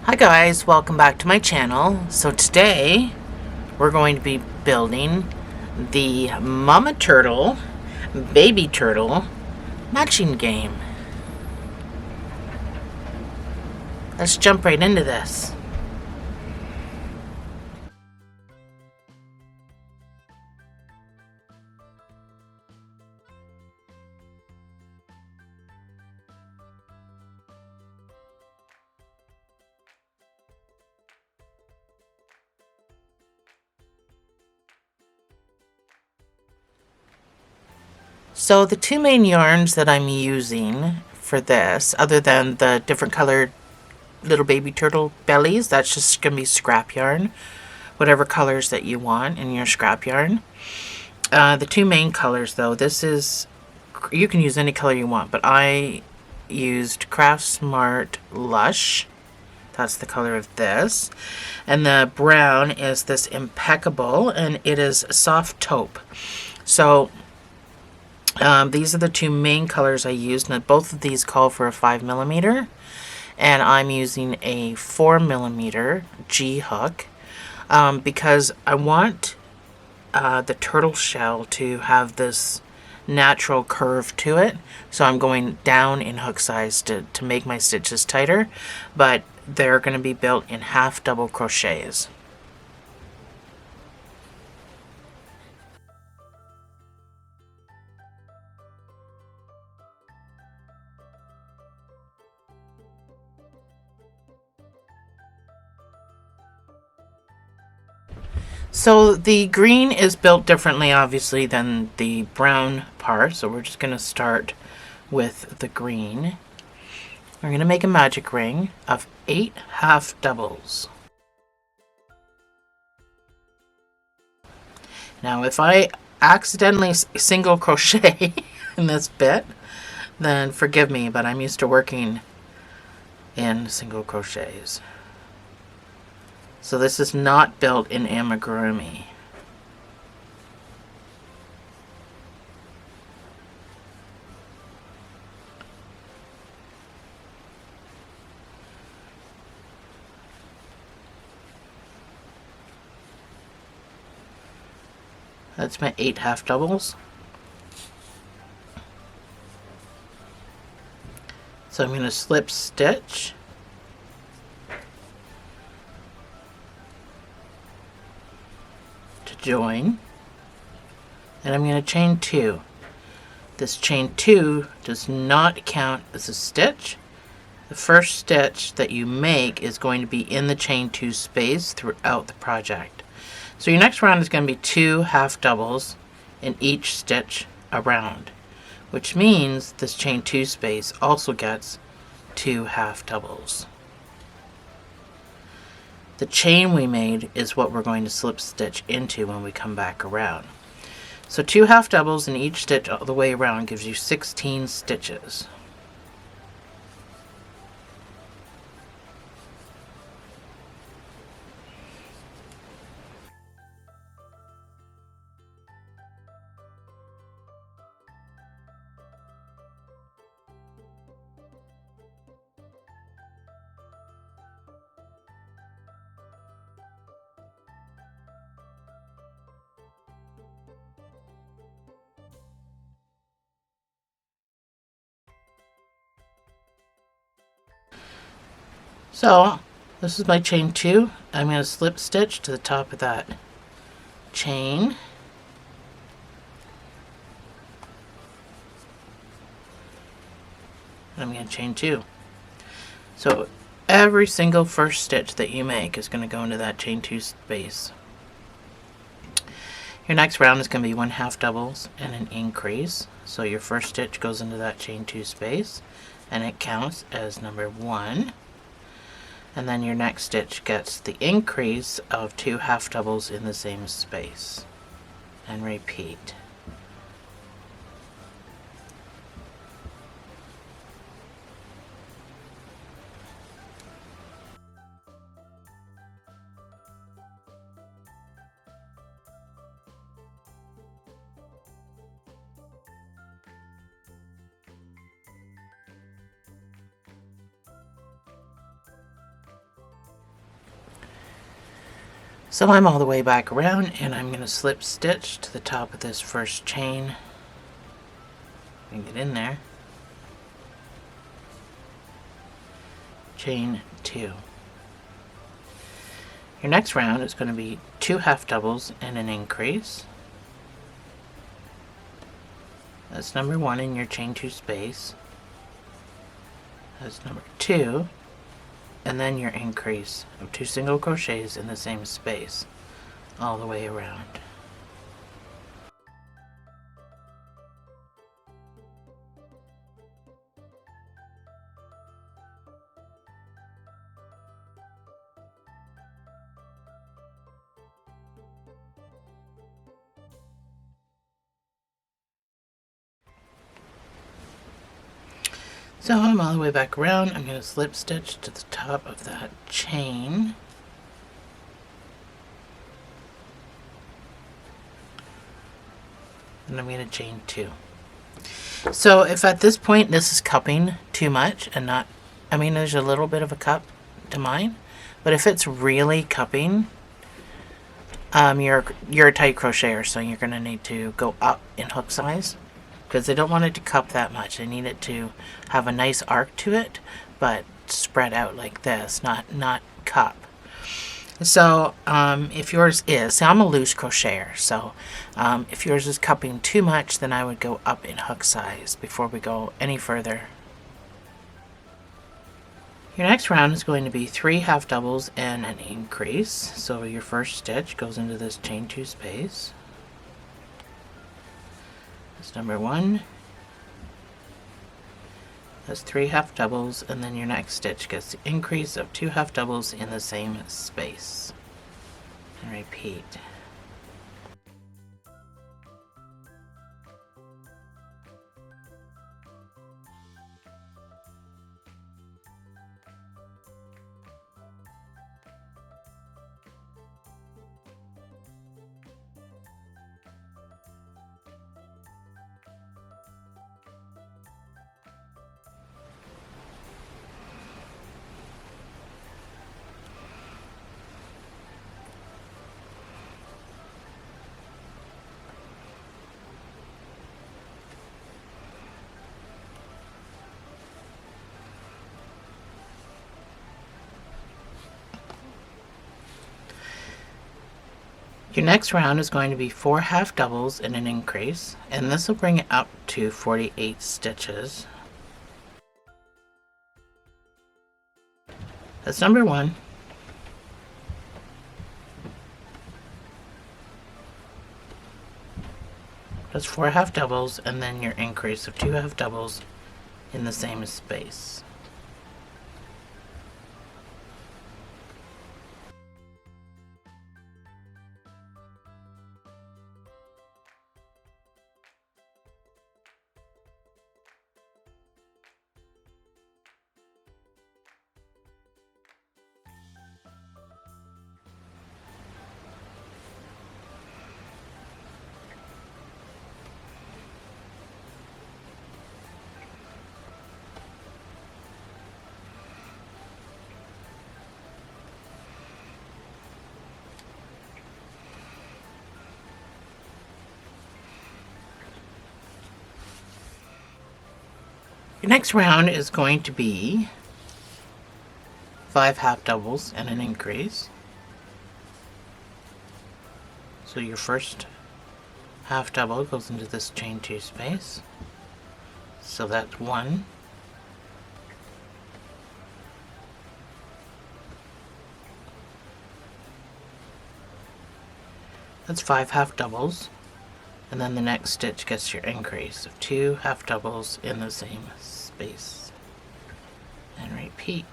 Hi guys, welcome back to my channel. So today we're going to be building the Mama Turtle, Baby Turtle matching game. Let's jump right into this. So the two main yarns that I'm using for this, other than the different colored little baby turtle bellies, that's just going to be scrap yarn. Whatever colors that you want in your scrap yarn. The two main colors though, you can use any color you want, but I used Craft Smart Lush. That's the color of this. And the brown is this Impeccable, and it is Soft Taupe. So these are the two main colors I used, and both of these call for a 5mm, and I'm using a 4mm G hook because I want the turtle shell to have this natural curve to it. So I'm going down in hook size to make my stitches tighter, but they're going to be built in half double crochets. So the green is built differently, obviously, than the brown part. So we're just going to start with the green. We're going to make a magic ring of 8 half doubles. Now, if I accidentally single crochet in this bit, then forgive me, but I'm used to working in single crochets. So this is not built in amigurumi. That's my 8 half doubles. So I'm going to slip stitch to join, and I'm going to chain 2. This chain 2 does not count as a stitch. The first stitch that you make is going to be in the chain 2 space throughout the project. So your next round is going to be 2 half doubles in each stitch around, which means this chain 2 space also gets 2 half doubles. The chain we made is what we're going to slip stitch into when we come back around. So 2 half doubles in each stitch all the way around gives you 16 stitches. So this is my chain 2. I'm going to slip stitch to the top of that chain. I'm going to chain 2. So every single first stitch that you make is going to go into that chain 2 space. Your next round is going to be 1 half doubles and an increase. So your first stitch goes into that chain 2 space, and it counts as number 1. And then your next stitch gets the increase of 2 half doubles in the same space, and repeat. So I'm all the way back around, and I'm going to slip stitch to the top of this first chain and get in there. Chain 2. Your next round is going to be 2 half doubles and an increase. That's number 1 in your chain 2 space. That's number 2, and then your increase of 2 single crochets in the same space all the way around. So I'm all the way back around. I'm going to slip stitch to the top of that chain. And I'm going to chain 2. So if at this point this is cupping too much and not, I mean there's a little bit of a cup to mine, but if it's really cupping, you're a tight crocheter, so you're going to need to go up in hook size, because they don't want it to cup that much. They need it to have a nice arc to it, but spread out like this, not cup. So if yours is, I'm a loose crocheter, so if yours is cupping too much, then I would go up in hook size before we go any further. Your next round is going to be 3 half doubles and an increase. So your first stitch goes into this chain 2 space. That's number 1. That's 3 half doubles, and then your next stitch gets the increase of 2 half doubles in the same space. And repeat. Your next round is going to be 4 half doubles and an increase, and this will bring it up to 48 stitches. That's number 1. That's 4 half doubles, and then your increase of 2 half doubles in the same space. Your next round is going to be 5 half doubles and an increase. So your first half double goes into this chain 2 space. So that's 1. That's 5 half doubles. And then the next stitch gets your increase of 2 half doubles in the same space. And repeat.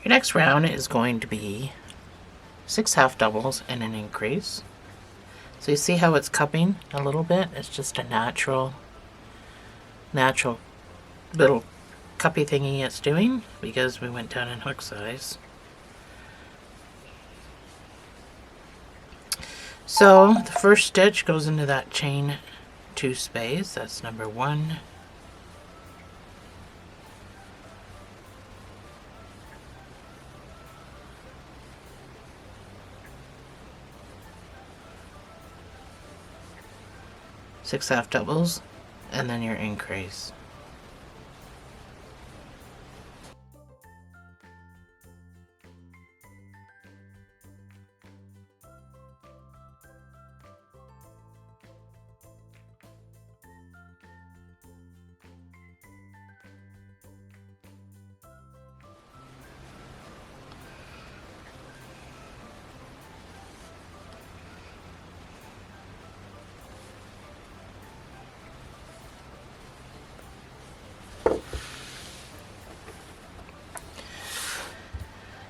Your next round is going to be 6 half doubles and an increase. So you see how it's cupping a little bit? It's just a natural little cuppy thingy it's doing because we went down in hook size. So the first stitch goes into that chain 2 space. That's number 1. Six half doubles, and then your increase.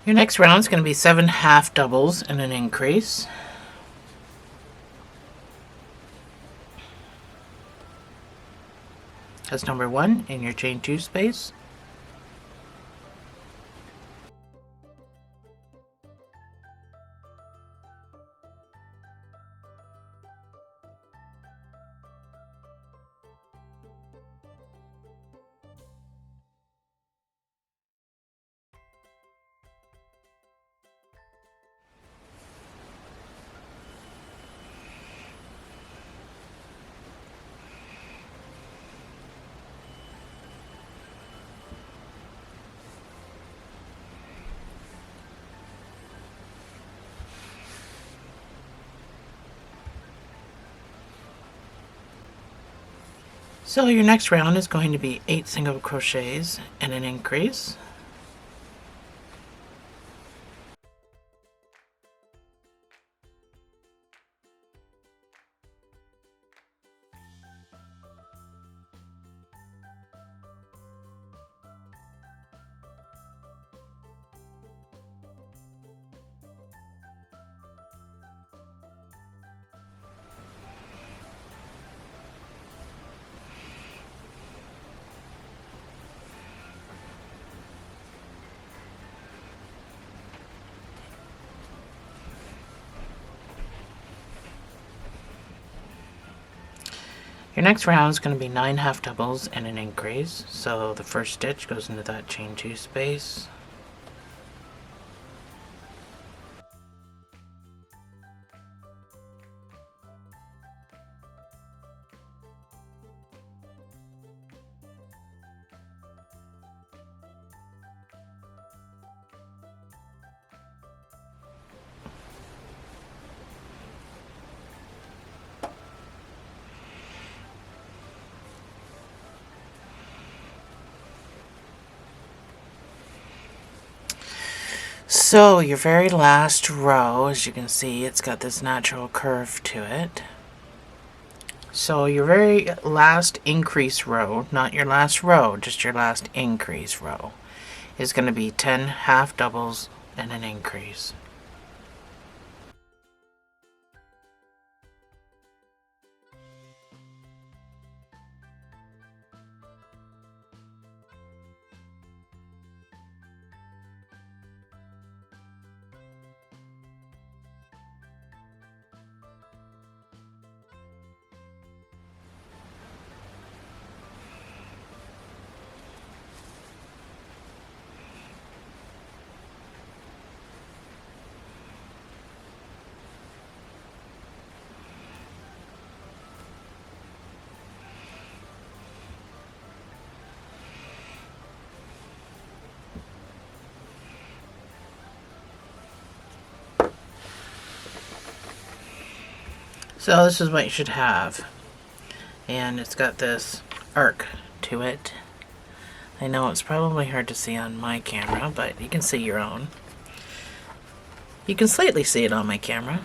Your next round is going to be 7 half doubles and an increase. That's number 1 in your chain 2 space. So your next round is going to be 8 single crochets and an increase. Your next round is going to be 9 half doubles and an increase. So the first stitch goes into that chain 2 space. So your very last row, as you can see, it's got this natural curve to it. So your very last increase row, not your last row, just your last increase row, is going to be 10 half doubles and an increase. So this is what you should have. And it's got this arc to it. I know it's probably hard to see on my camera, but you can see your own. You can slightly see it on my camera.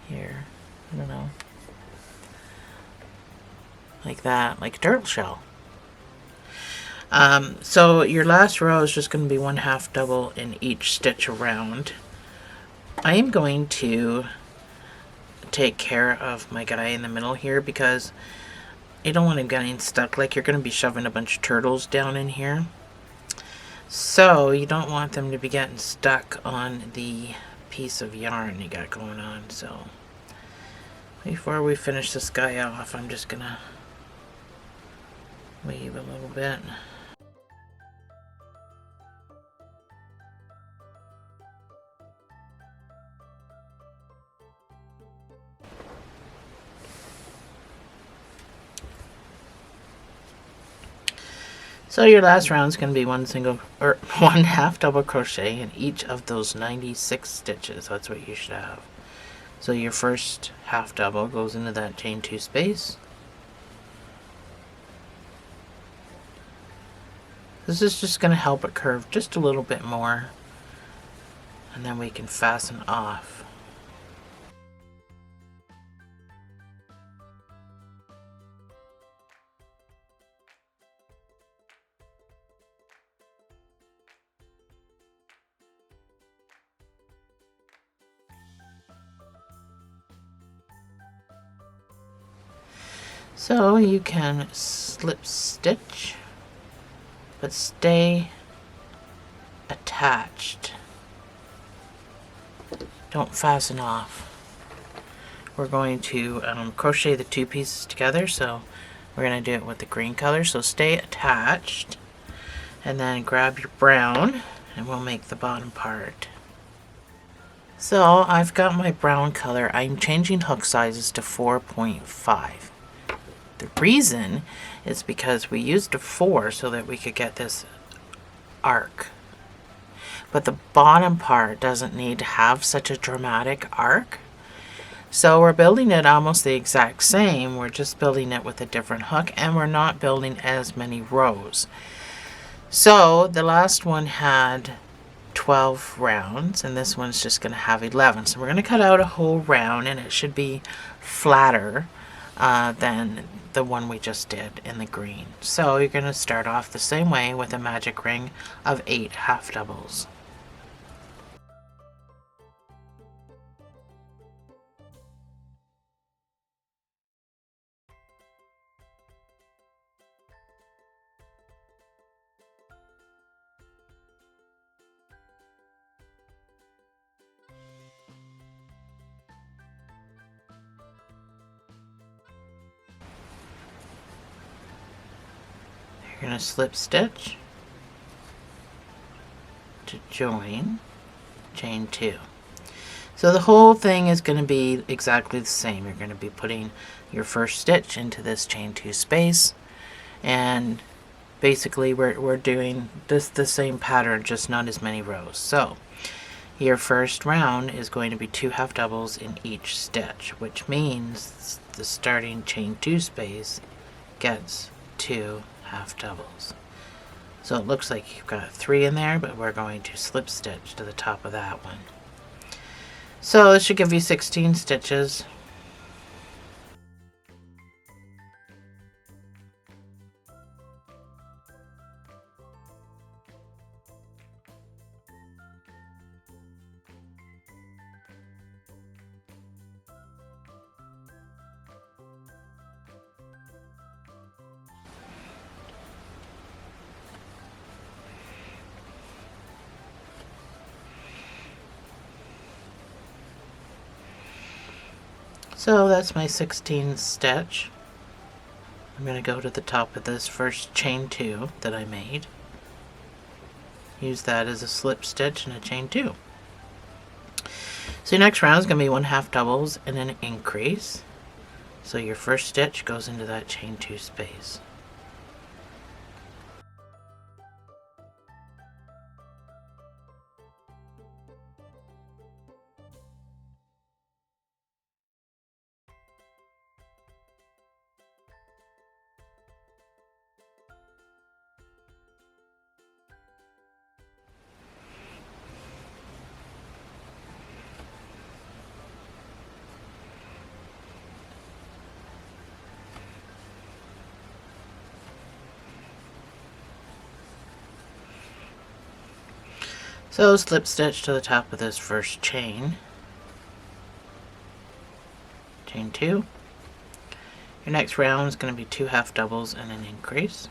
Here, I don't know. Like that, like a turtle shell. So your last row is just going to be 1/2 double in each stitch around. I am going to take care of my guy in the middle here because I don't want him getting stuck. Like, you're going to be shoving a bunch of turtles down in here. So you don't want them to be getting stuck on the piece of yarn you got going on. So before we finish this guy off, I'm just going to weave a little bit. So your last round is going to be 1/2 double crochet in each of those 96 stitches. That's what you should have. So your first 1/2 double goes into that chain 2 space. This is just going to help it curve just a little bit more, and then we can fasten off. So you can slip stitch, but stay attached. Don't fasten off. We're going to crochet the 2 pieces together, so we're going to do it with the green color. So stay attached, and then grab your brown, and we'll make the bottom part. So I've got my brown color. I'm changing hook sizes to 4.5. The reason is because we used a 4 so that we could get this arc. But the bottom part doesn't need to have such a dramatic arc. So we're building it almost the exact same. We're just building it with a different hook, and we're not building as many rows. So the last one had 12 rounds, and this one's just going to have 11. So we're going to cut out a whole round, and it should be flatter than the one we just did in the green. So you're going to start off the same way with a magic ring of 8 1/2 doubles. You're going to slip stitch to join chain 2. So the whole thing is going to be exactly the same. You're going to be putting your first stitch into this chain 2 space, and basically we're doing this the same pattern, just not as many rows. So your first round is going to be 2 1/2 doubles in each stitch, which means the starting chain 2 space gets 2 1/2 doubles. So it looks like you've got 3 in there, but we're going to slip stitch to the top of that one. So this should give you 16 stitches. So that's my 16th stitch. I'm going to go to the top of this first chain 2 that I made. Use that as a slip stitch and a chain 2. So your next round is going to be 1/2 doubles and an increase. So your first stitch goes into that chain 2 space. So slip stitch to the top of this first chain. Chain 2. Your next round is going to be 2 half doubles and an increase.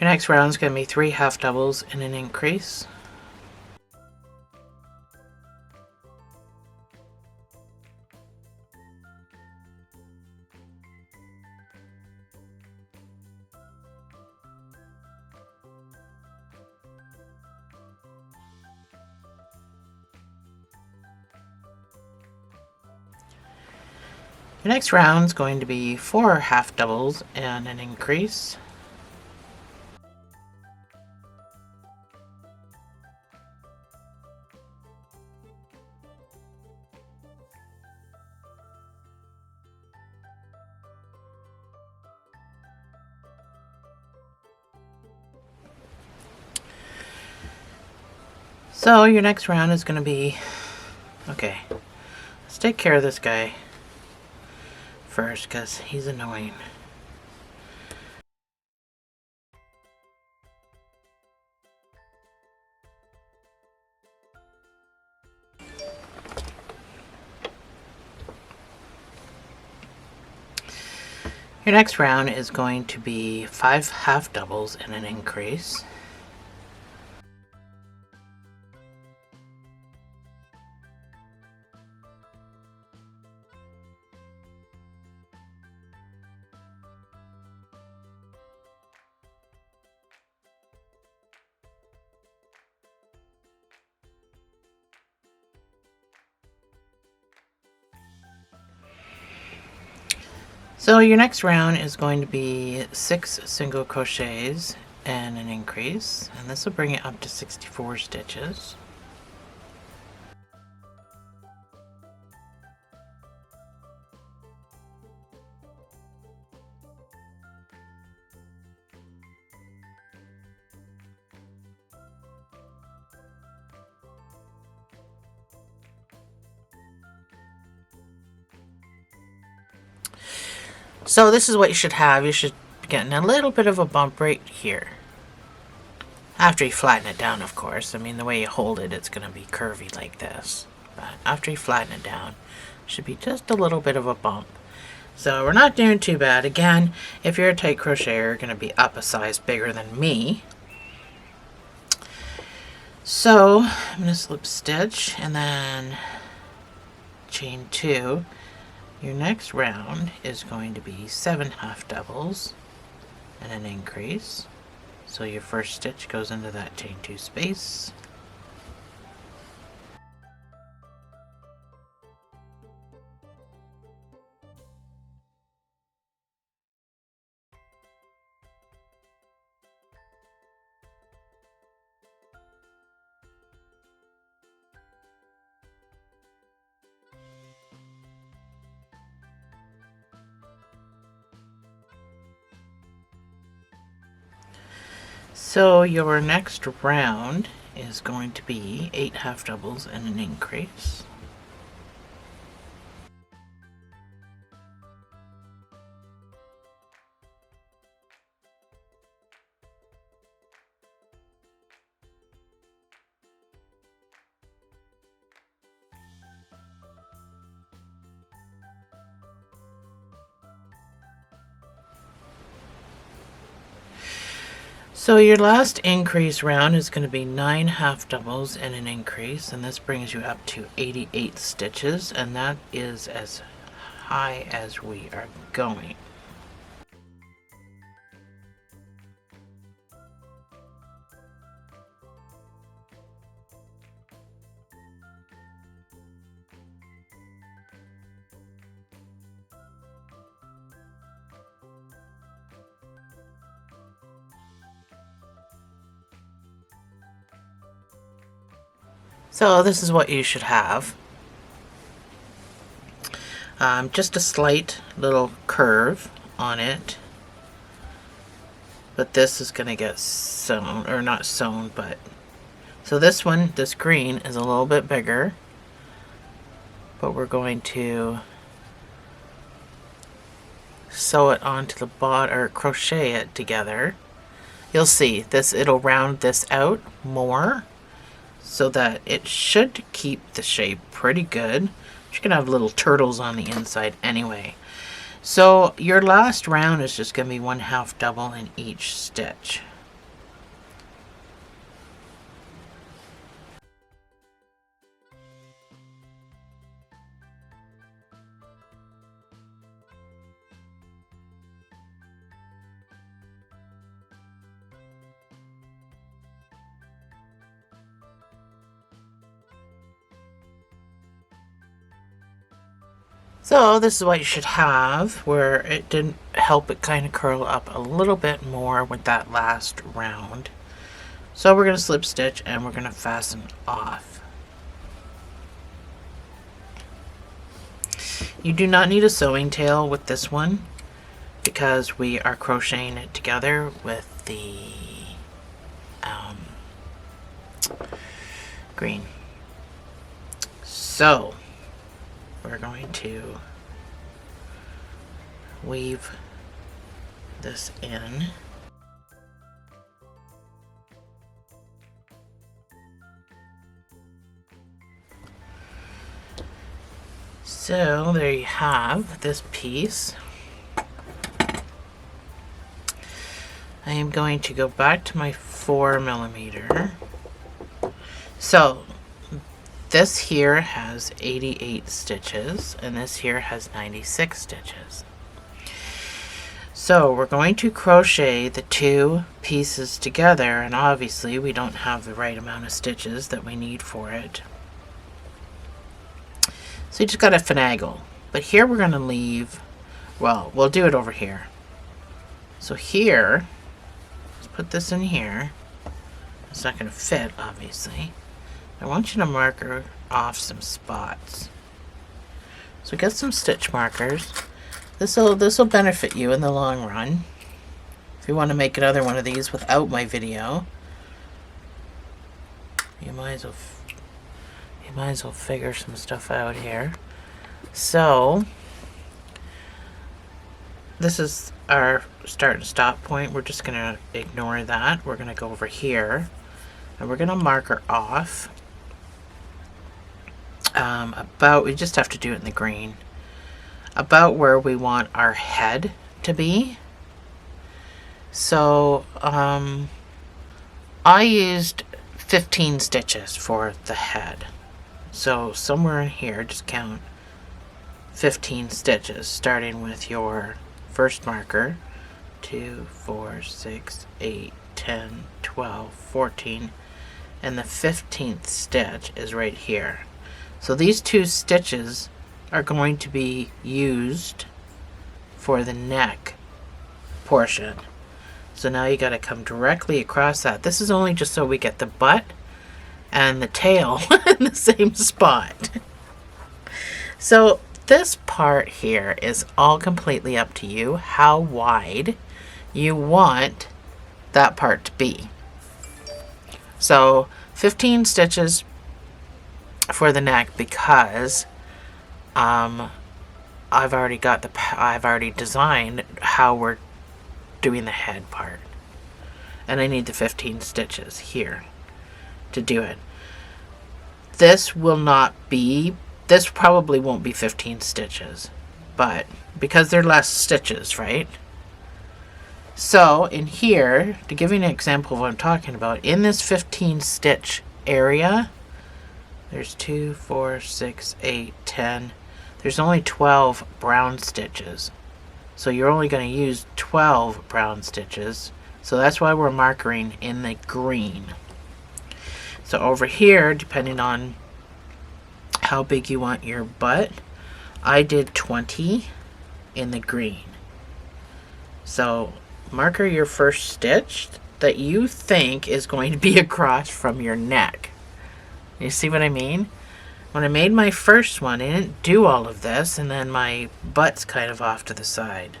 Your next round is going to be 3 half doubles and an increase. Your next round is going to be 4 half doubles and an increase. So your next round is going to be, okay, let's take care of this guy first because he's annoying. Your next round is going to be 5 half doubles and an increase. So your next round is going to be 6 single crochets and an increase, and this will bring it up to 64 stitches. So this is what you should have. You should be getting a little bit of a bump right here. After you flatten it down, of course. I mean, the way you hold it, it's going to be curvy like this. But after you flatten it down, should be just a little bit of a bump. So we're not doing too bad. Again, if you're a tight crocheter, you're going to be up a size bigger than me. So I'm going to slip stitch and then chain 2. Your next round is going to be 7 half doubles and an increase. So your first stitch goes into that chain 2 space. So your next round is going to be 8 half doubles and an increase. So your last increase round is going to be 9 half doubles and an increase, and this brings you up to 88 stitches, and that is as high as we are going. So this is what you should have. Just a slight little curve on it. But this is going to get sewn, or not sewn, but... So this one, this green, is a little bit bigger. But we're going to sew it onto the bottom, or crochet it together. You'll see, it'll round this out more, so that it should keep the shape pretty good. You're going to have little turtles on the inside anyway. So your last round is just going to be 1/2 double in each stitch. So this is what you should have, where it didn't help it kind of curl up a little bit more with that last round. So we're going to slip stitch and we're going to fasten off. You do not need a sewing tail with this one because we are crocheting it together with the green. So we're going to weave this in. So there you have this piece. I am going to go back to my 4mm. So this here has 88 stitches and this here has 96 stitches. So we're going to crochet the two pieces together, and obviously we don't have the right amount of stitches that we need for it. So you just got to finagle. But here we're going to leave, well, we'll do it over here. So here, let's put this in here. It's not going to fit, obviously. I want you to marker off some spots. So get some stitch markers. This'll benefit you in the long run. If you want to make another one of these without my video, you might as well figure some stuff out here. So this is our start and stop point. We're just gonna ignore that. We're gonna go over here and we're gonna marker off about, we just have to do it in the green, about where we want our head to be. So I used 15 stitches for the head. So somewhere in here, just count 15 stitches, starting with your first marker. 2, 4, 6, 8, 10, 12, 14, and the 15th stitch is right here. So these two stitches are going to be used for the neck portion. So now you got to come directly across that. This is only just so we get the butt and the tail in the same spot. So this part here is all completely up to you, how wide you want that part to be. So 15 stitches for the neck, because I've already designed how we're doing the head part, and I need the 15 stitches here to do it. This probably won't be 15 stitches, but because they're less stitches, right? So in here, to give you an example of what I'm talking about, in this 15 stitch area, there's 2, 4, 6, 8, 10. There's only 12 brown stitches. So you're only going to use 12 brown stitches. So that's why we're markering in the green. So over here, depending on how big you want your butt, I did 20 in the green. So marker your first stitch that you think is going to be across from your neck. You see what I mean? When I made my first one, I didn't do all of this, and then my butt's kind of off to the side.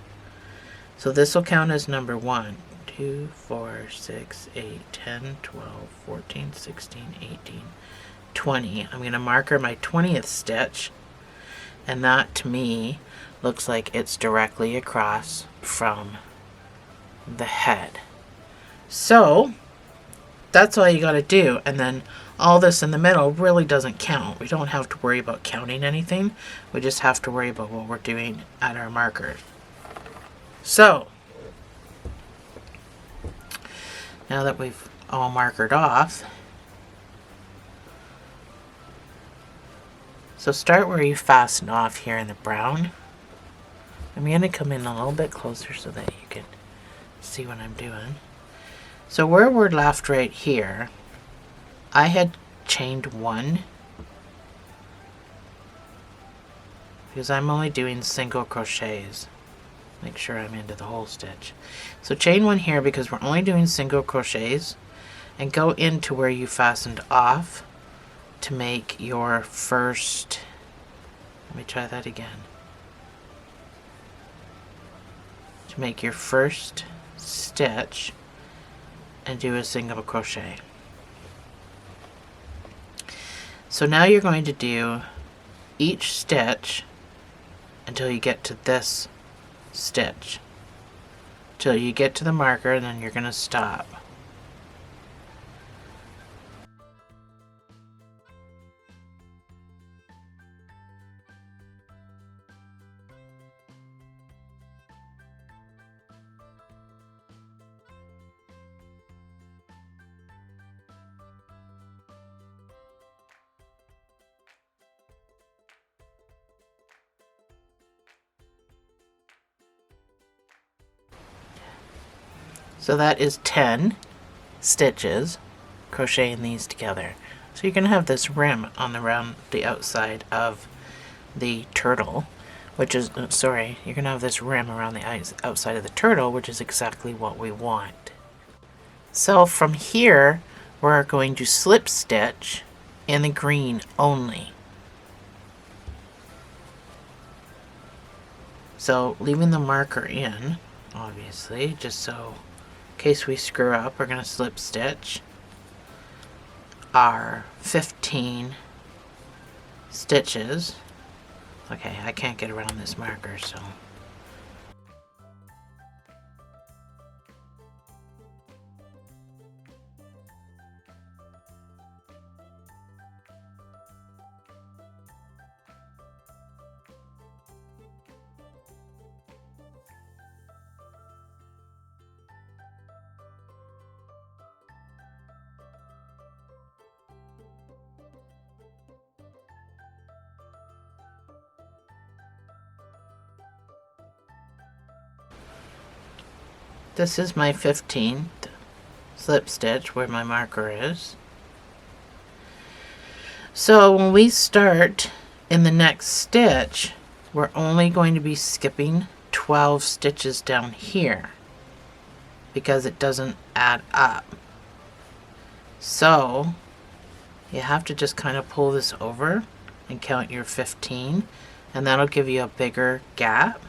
So this will count as number 1, 2, 4, 6, 8, 10, 12, 14, 16, 18, 20. I'm going to marker my 20th stitch, and that to me looks like it's directly across from the head. So that's all you got to do, and then all this in the middle really doesn't count. We don't have to worry about counting anything. We just have to worry about what we're doing at our markers. So now that we've all markered off, so start where you fastened off here in the brown. I'm going to come in a little bit closer so that you can see what I'm doing. So where we're left right here, I had chained 1 because I'm only doing single crochets. Make sure I'm into the whole stitch. So chain 1 here because we're only doing single crochets, and go into where you fastened off to make your first, let me try that again, to make your first stitch and do a single crochet. So now you're going to do each stitch until you get to this stitch, till you get to the marker, and then you're going to stop. So that is 10 stitches crocheting these together. So you're going to have this rim on around the outside of the turtle, which is, you're going to have this rim around the outside of the turtle, which is exactly what we want. So from here, we're going to slip stitch in the green only. So leaving the marker in, obviously, just so in case we screw up, we're going to slip stitch our 15 stitches. Okay, I can't get around this marker, so this is my 15th slip stitch where my marker is. So when we start in the next stitch, we're only going to be skipping 12 stitches down here because it doesn't add up. So you have to just kind of pull this over and count your 15, and that'll give you a bigger gap.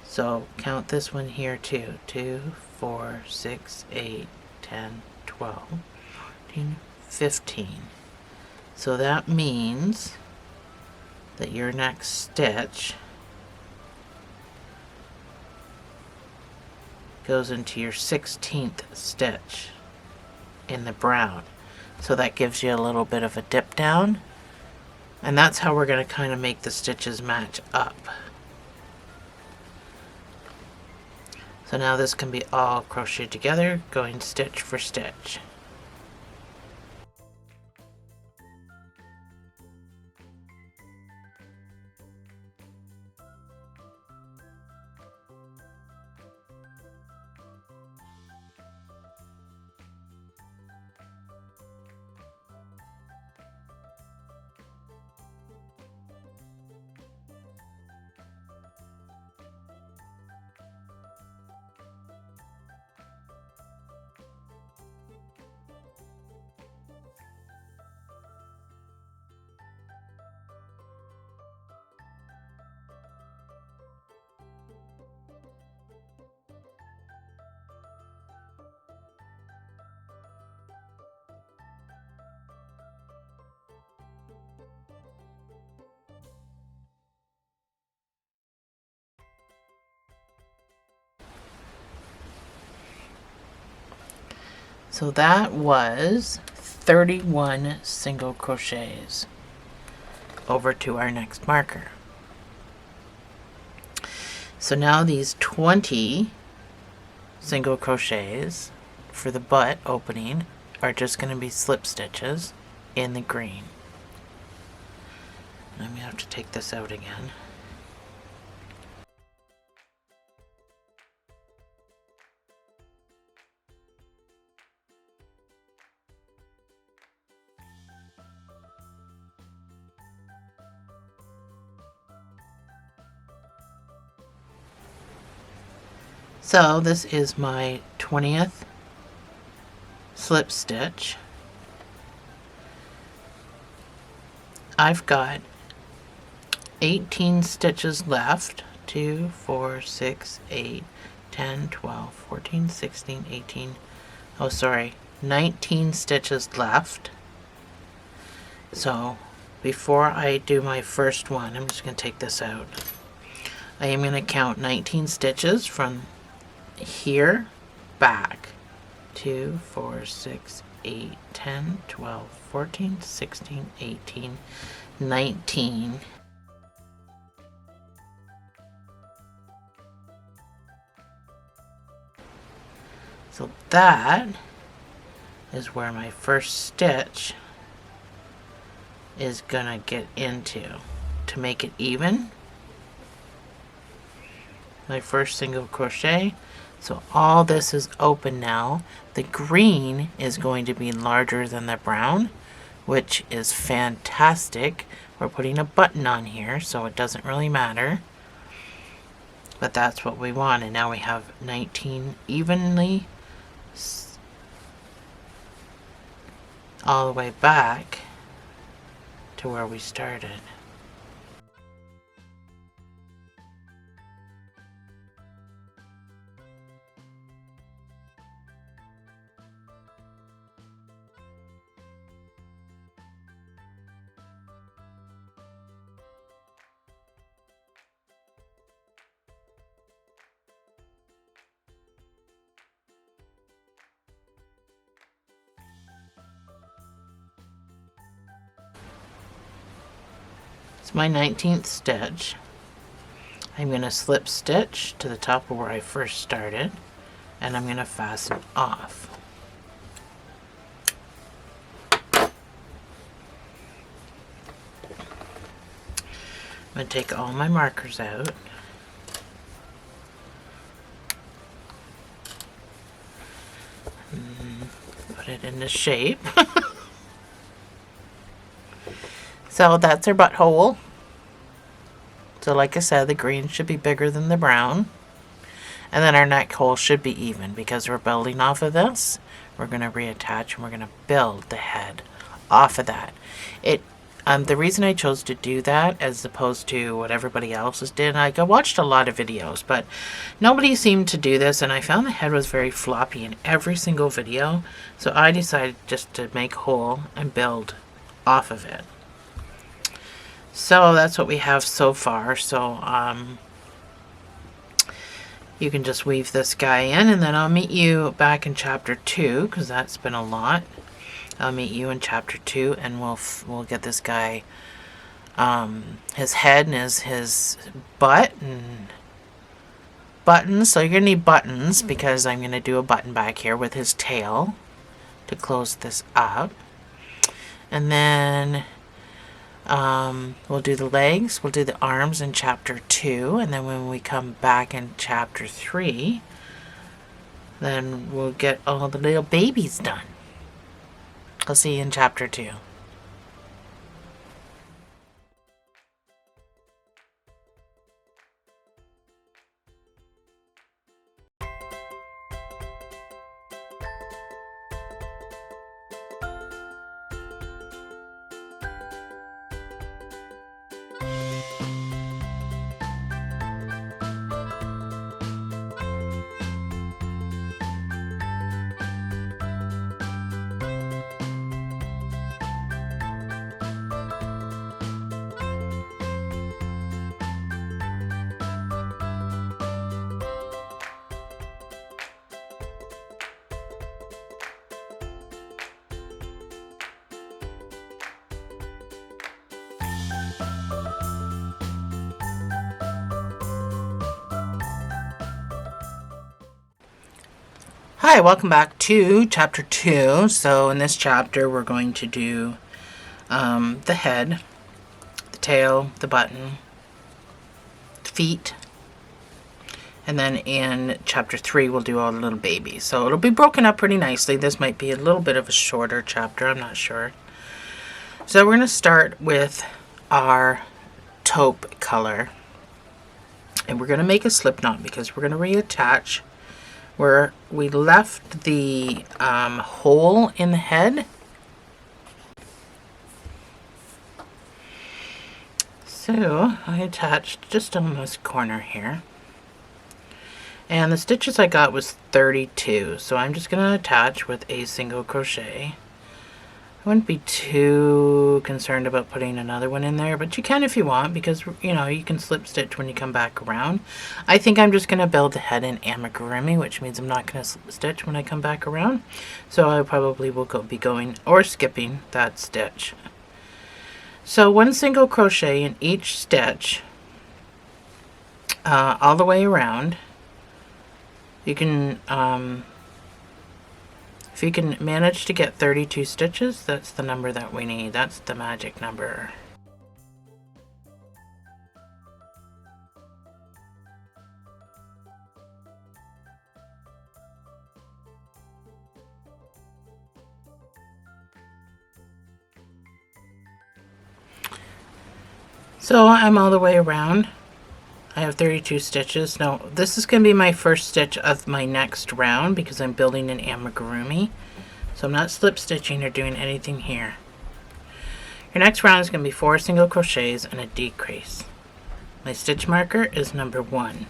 So count this one here too. 2, 4, 6, 8, 10, 12, 14, 15. So that means that your next stitch goes into your 16th stitch in the brown. So that gives you a little bit of a dip down. And that's how we're going to kind of make the stitches match up. So now this can be all crocheted together, going stitch for stitch. So that was 31 single crochets. Over to our next marker. So now these 20 single crochets for the butt opening are just going to be slip stitches in the green. I'm going to have to take this out again. So this is my 20th slip stitch. I've got 18 stitches left. 2, 4, 6, 8, 10, 12, 14, 16, 18. Oh, sorry. 19 stitches left. So before I do my first one, I'm just going to take this out. I am going to count 19 stitches from here back. 2, 4, 6, 8, 10, 12, 14, 16, 18, 19. So that is where my first stitch is gonna get into to make it even. My first single crochet. So all this is open now. The green is going to be larger than the brown, which is fantastic. We're putting a button on here, so it doesn't really matter. But that's what we want. And now we have 19 evenly all the way back to where we started. It's my 19th stitch. I'm going to slip stitch to the top of where I first started, and I'm going to fasten off. I'm going to take all my markers out. Put it into shape. So that's our butthole. So like I said, the green should be bigger than the brown. And then our neck hole should be even because we're building off of this. We're going to reattach and we're going to build the head off of that. The reason I chose to do that as opposed to what everybody else did, I watched a lot of videos, but nobody seemed to do this, and I found the head was very floppy in every single video. So I decided just to make a hole and build off of it. So that's what we have so far. So you can just weave this guy in, and then I'll meet you back in chapter 2 because that's been a lot. I'll meet you in chapter 2, and we'll get this guy his head and his butt and buttons. So you're gonna need buttons because I'm gonna do a button back here with his tail to close this up, and then we'll do the legs, we'll do the arms in chapter 2, and then when we come back in chapter 3, then we'll get all the little babies done. I'll see you in chapter 2. Hi, welcome back to chapter 2. So in this chapter we're going to do the head, the tail, the button, the feet, and then in chapter 3 we'll do all the little babies. So it'll be broken up pretty nicely. This might be a little bit of a shorter chapter, I'm not sure. So we're going to start with our taupe color. And we're going to make a slip knot because we're going to reattach where we left the hole in the head. So I attached just on this corner here. And the stitches I got was 32. So I'm just going to attach with a single crochet. I wouldn't be too concerned about putting another one in there, but you can if you want, because you know you can slip stitch when you come back around. I think I'm just going to build the head in amigurumi, which means I'm not going to slip stitch when I come back around. So I probably will be going or skipping that stitch. So one single crochet in each stitch all the way around. You can if you can manage to get 32 stitches, that's the number that we need. That's the magic number. So I'm all the way around. I have 32 stitches. Now this is going to be my first stitch of my next round because I'm building an amigurumi. So I'm not slip stitching or doing anything here. Your next round is going to be 4 single crochets and a decrease. My stitch marker is number 1.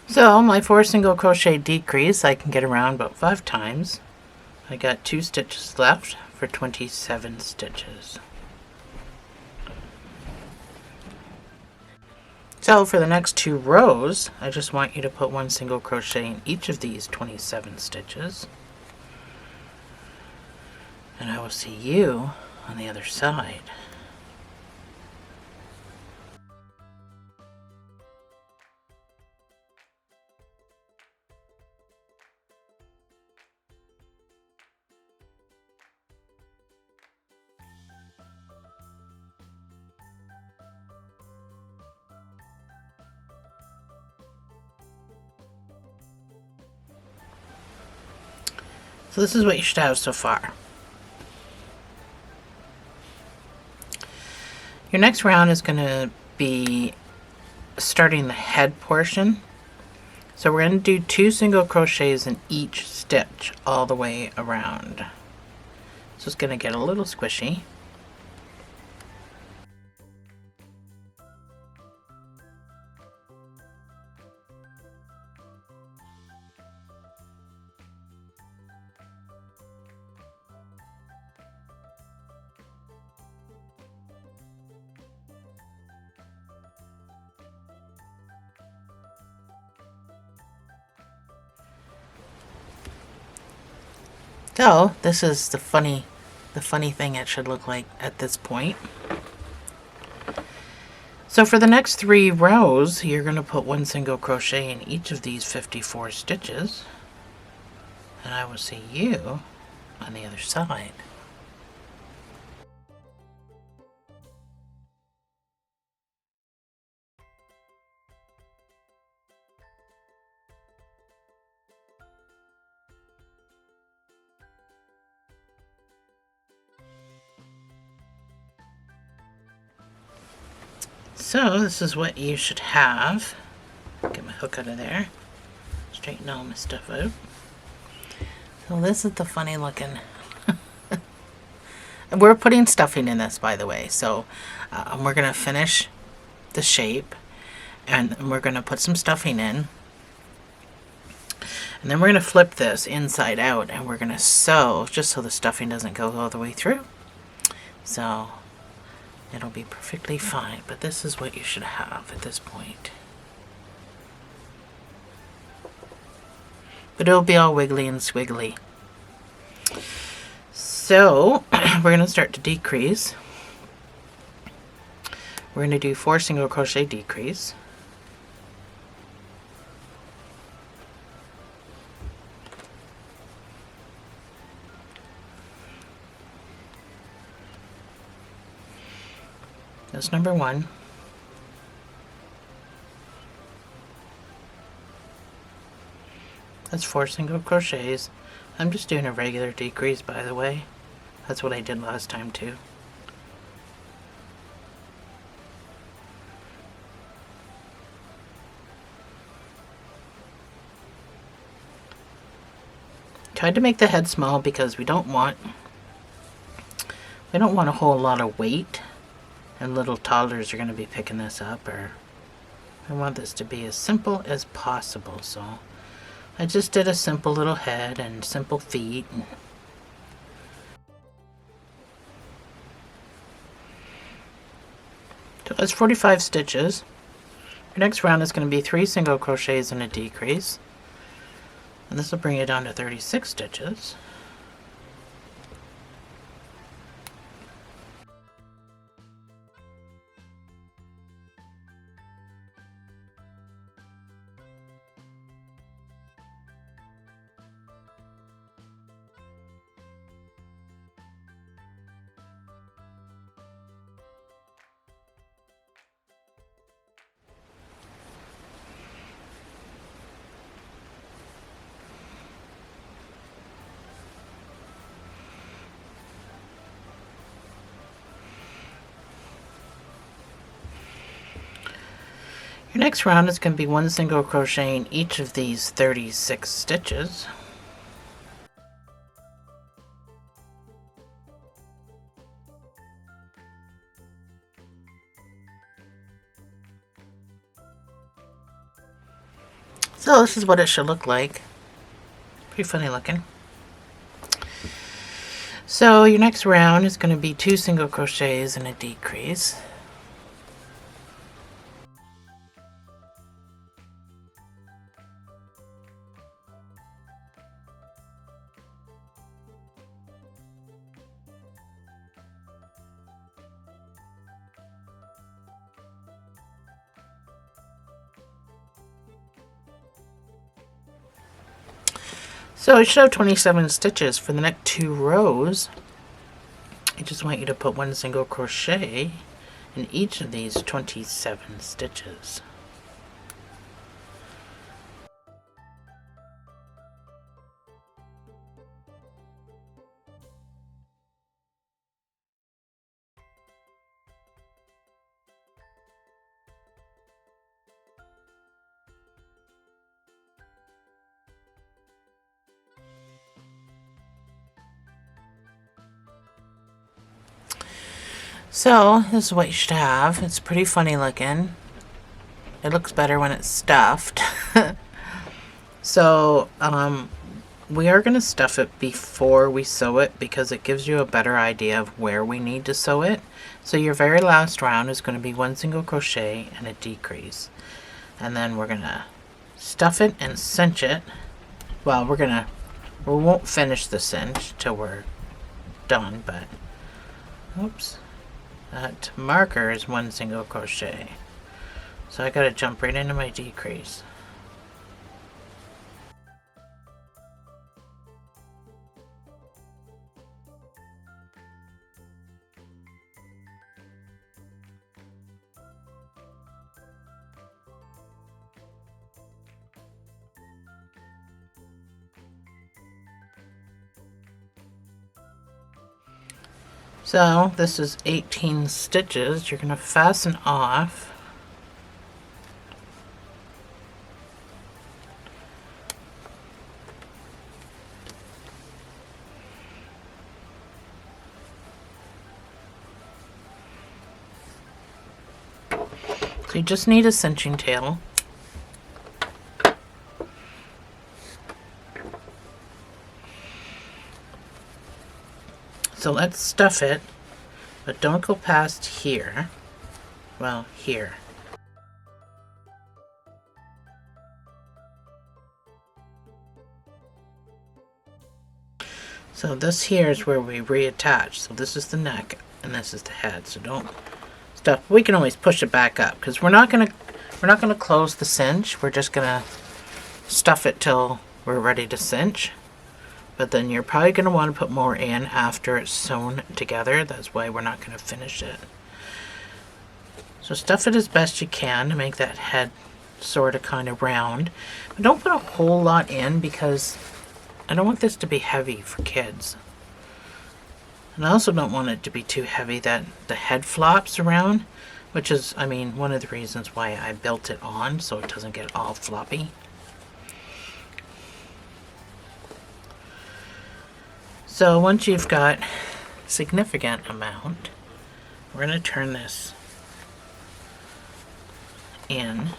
So my 4 single crochet decrease I can get around about 5 times. I got 2 stitches left for 27 stitches. So for the next 2 rows, I just want you to put 1 single crochet in each of these 27 stitches. And I will see you on the other side. So this is what you should have so far. Your next round is going to be starting the head portion. So we're going to do 2 single crochets in each stitch all the way around. So it's going to get a little squishy. So this is the funny thing it should look like at this point. So for the next 3 rows, you're going to put 1 single crochet in each of these 54 stitches. And I will see you on the other side. So this is what you should have. Get my hook out of there. Straighten all my stuff out. So this is the funny looking. We're putting stuffing in this, by the way. So we're going to finish the shape, and we're going to put some stuffing in. And then we're going to flip this inside out, and we're going to sew just so the stuffing doesn't go all the way through. So it'll be perfectly fine, but this is what you should have at this point. But it'll be all wiggly and squiggly. So we're going to start to decrease. We're going to do 4 single crochet decrease. That's number 1. That's 4 single crochets. I'm just doing a regular decrease, by the way. That's what I did last time too. Tried to make the head small because we don't want a whole lot of weight, and little toddlers are going to be picking this up. Or I want this to be as simple as possible, so I just did a simple little head and simple feet. So that's 45 stitches. Your next round is going to be 3 single crochets and a decrease. And this will bring you down to 36 stitches. Your next round is going to be 1 single crochet in each of these 36 stitches. So this is what it should look like. Pretty funny looking. So your next round is going to be 2 single crochets and a decrease. So I should have 27 stitches for the next 2 rows. I just want you to put 1 single crochet in each of these 27 stitches. So this is what you should have. It's pretty funny looking. It looks better when it's stuffed. So we are going to stuff it before we sew it because it gives you a better idea of where we need to sew it. So your very last round is going to be 1 single crochet and a decrease. And then we're going to stuff it and cinch it. Well, we won't finish the cinch till we're done, but oops. That marker is 1 single crochet. So I gotta jump right into my decrease. So this is 18 stitches. You're going to fasten off. So you just need a cinching tail. So let's stuff it, but don't go past here. Well, here. So this here is where we reattach. So this is the neck and this is the head. So don't stuff. We can always push it back up because we're not gonna close the cinch. We're just gonna stuff it till we're ready to cinch. But then you're probably going to want to put more in after it's sewn together. That's why we're not going to finish it. So stuff it as best you can to make that head sort of kind of round. But don't put a whole lot in because I don't want this to be heavy for kids. And I also don't want it to be too heavy that the head flops around, which is, I mean, one of the reasons why I built it on, so it doesn't get all floppy. So once you've got a significant amount, we're going to turn this in.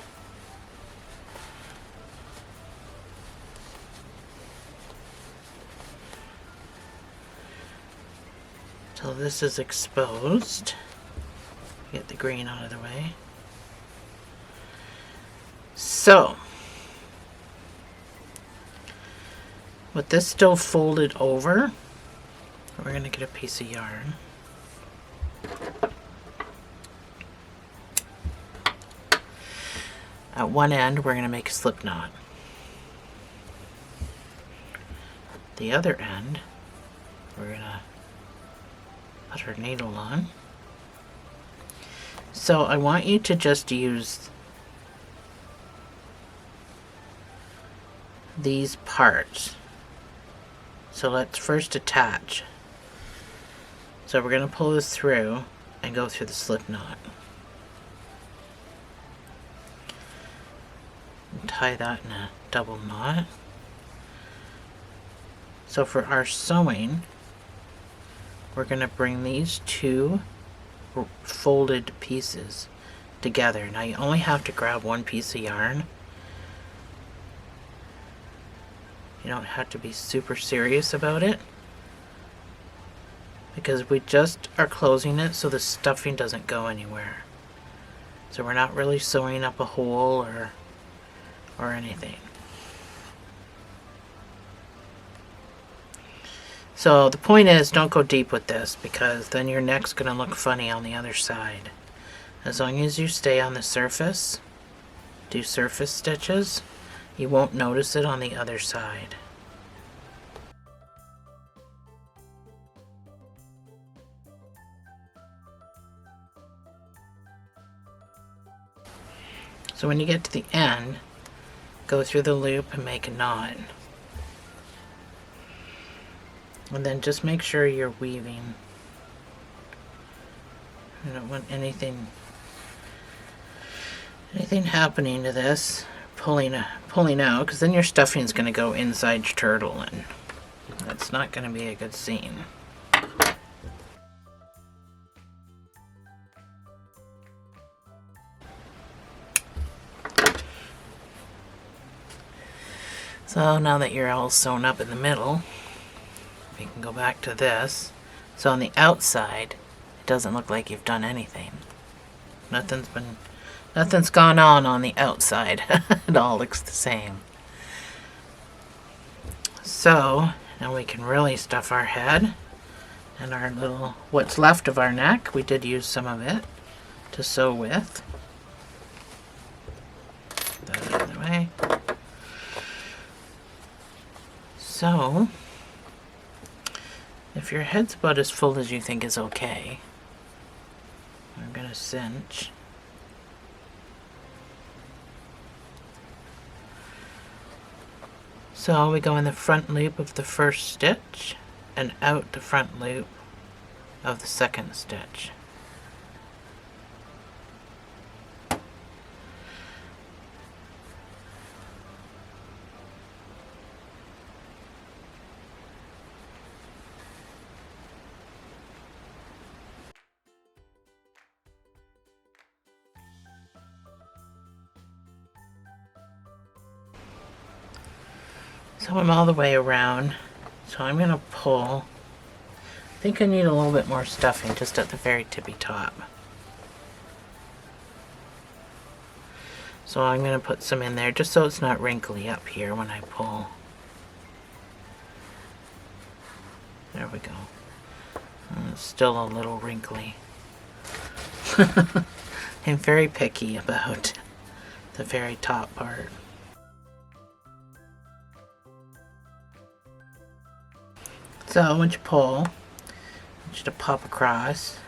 Till this is exposed. Get the green out of the way. So, with this still folded over, we're going to get a piece of yarn. At one end, we're going to make a slip knot. The other end, we're going to put our needle on. So I want you to just use these parts. So let's first attach. So we're going to pull this through and go through the slip knot. And tie that in a double knot. So for our sewing, we're going to bring these two folded pieces together. Now you only have to grab one piece of yarn. You don't have to be super serious about it because we just are closing it so the stuffing doesn't go anywhere. So we're not really sewing up a hole or anything. So the point is, don't go deep with this because then your neck's going to look funny on the other side. As long as you stay on the surface, do surface stitches, you won't notice it on the other side. So when you get to the end, go through the loop and make a knot. And then just make sure you're weaving. You don't want anything happening to this, pulling out, because then your stuffing is going to go inside your turtle, and that's not going to be a good scene. So now that you're all sewn up in the middle, we can go back to this. So on the outside, it doesn't look like you've done anything. Nothing's gone on the outside. It all looks the same. So now we can really stuff our head and our little, what's left of our neck. We did use some of it to sew with. Put that out of the way. So, if your head's about as full as you think is okay, I'm going to cinch. So we go in the front loop of the first stitch and out the front loop of the second stitch. So I'm all the way around. So I'm going to pull. I think I need a little bit more stuffing just at the very tippy top. So I'm going to put some in there just so it's not wrinkly up here when I pull. There we go. It's still a little wrinkly. I'm very picky about the very top part. So once you pull, I want you to pop across,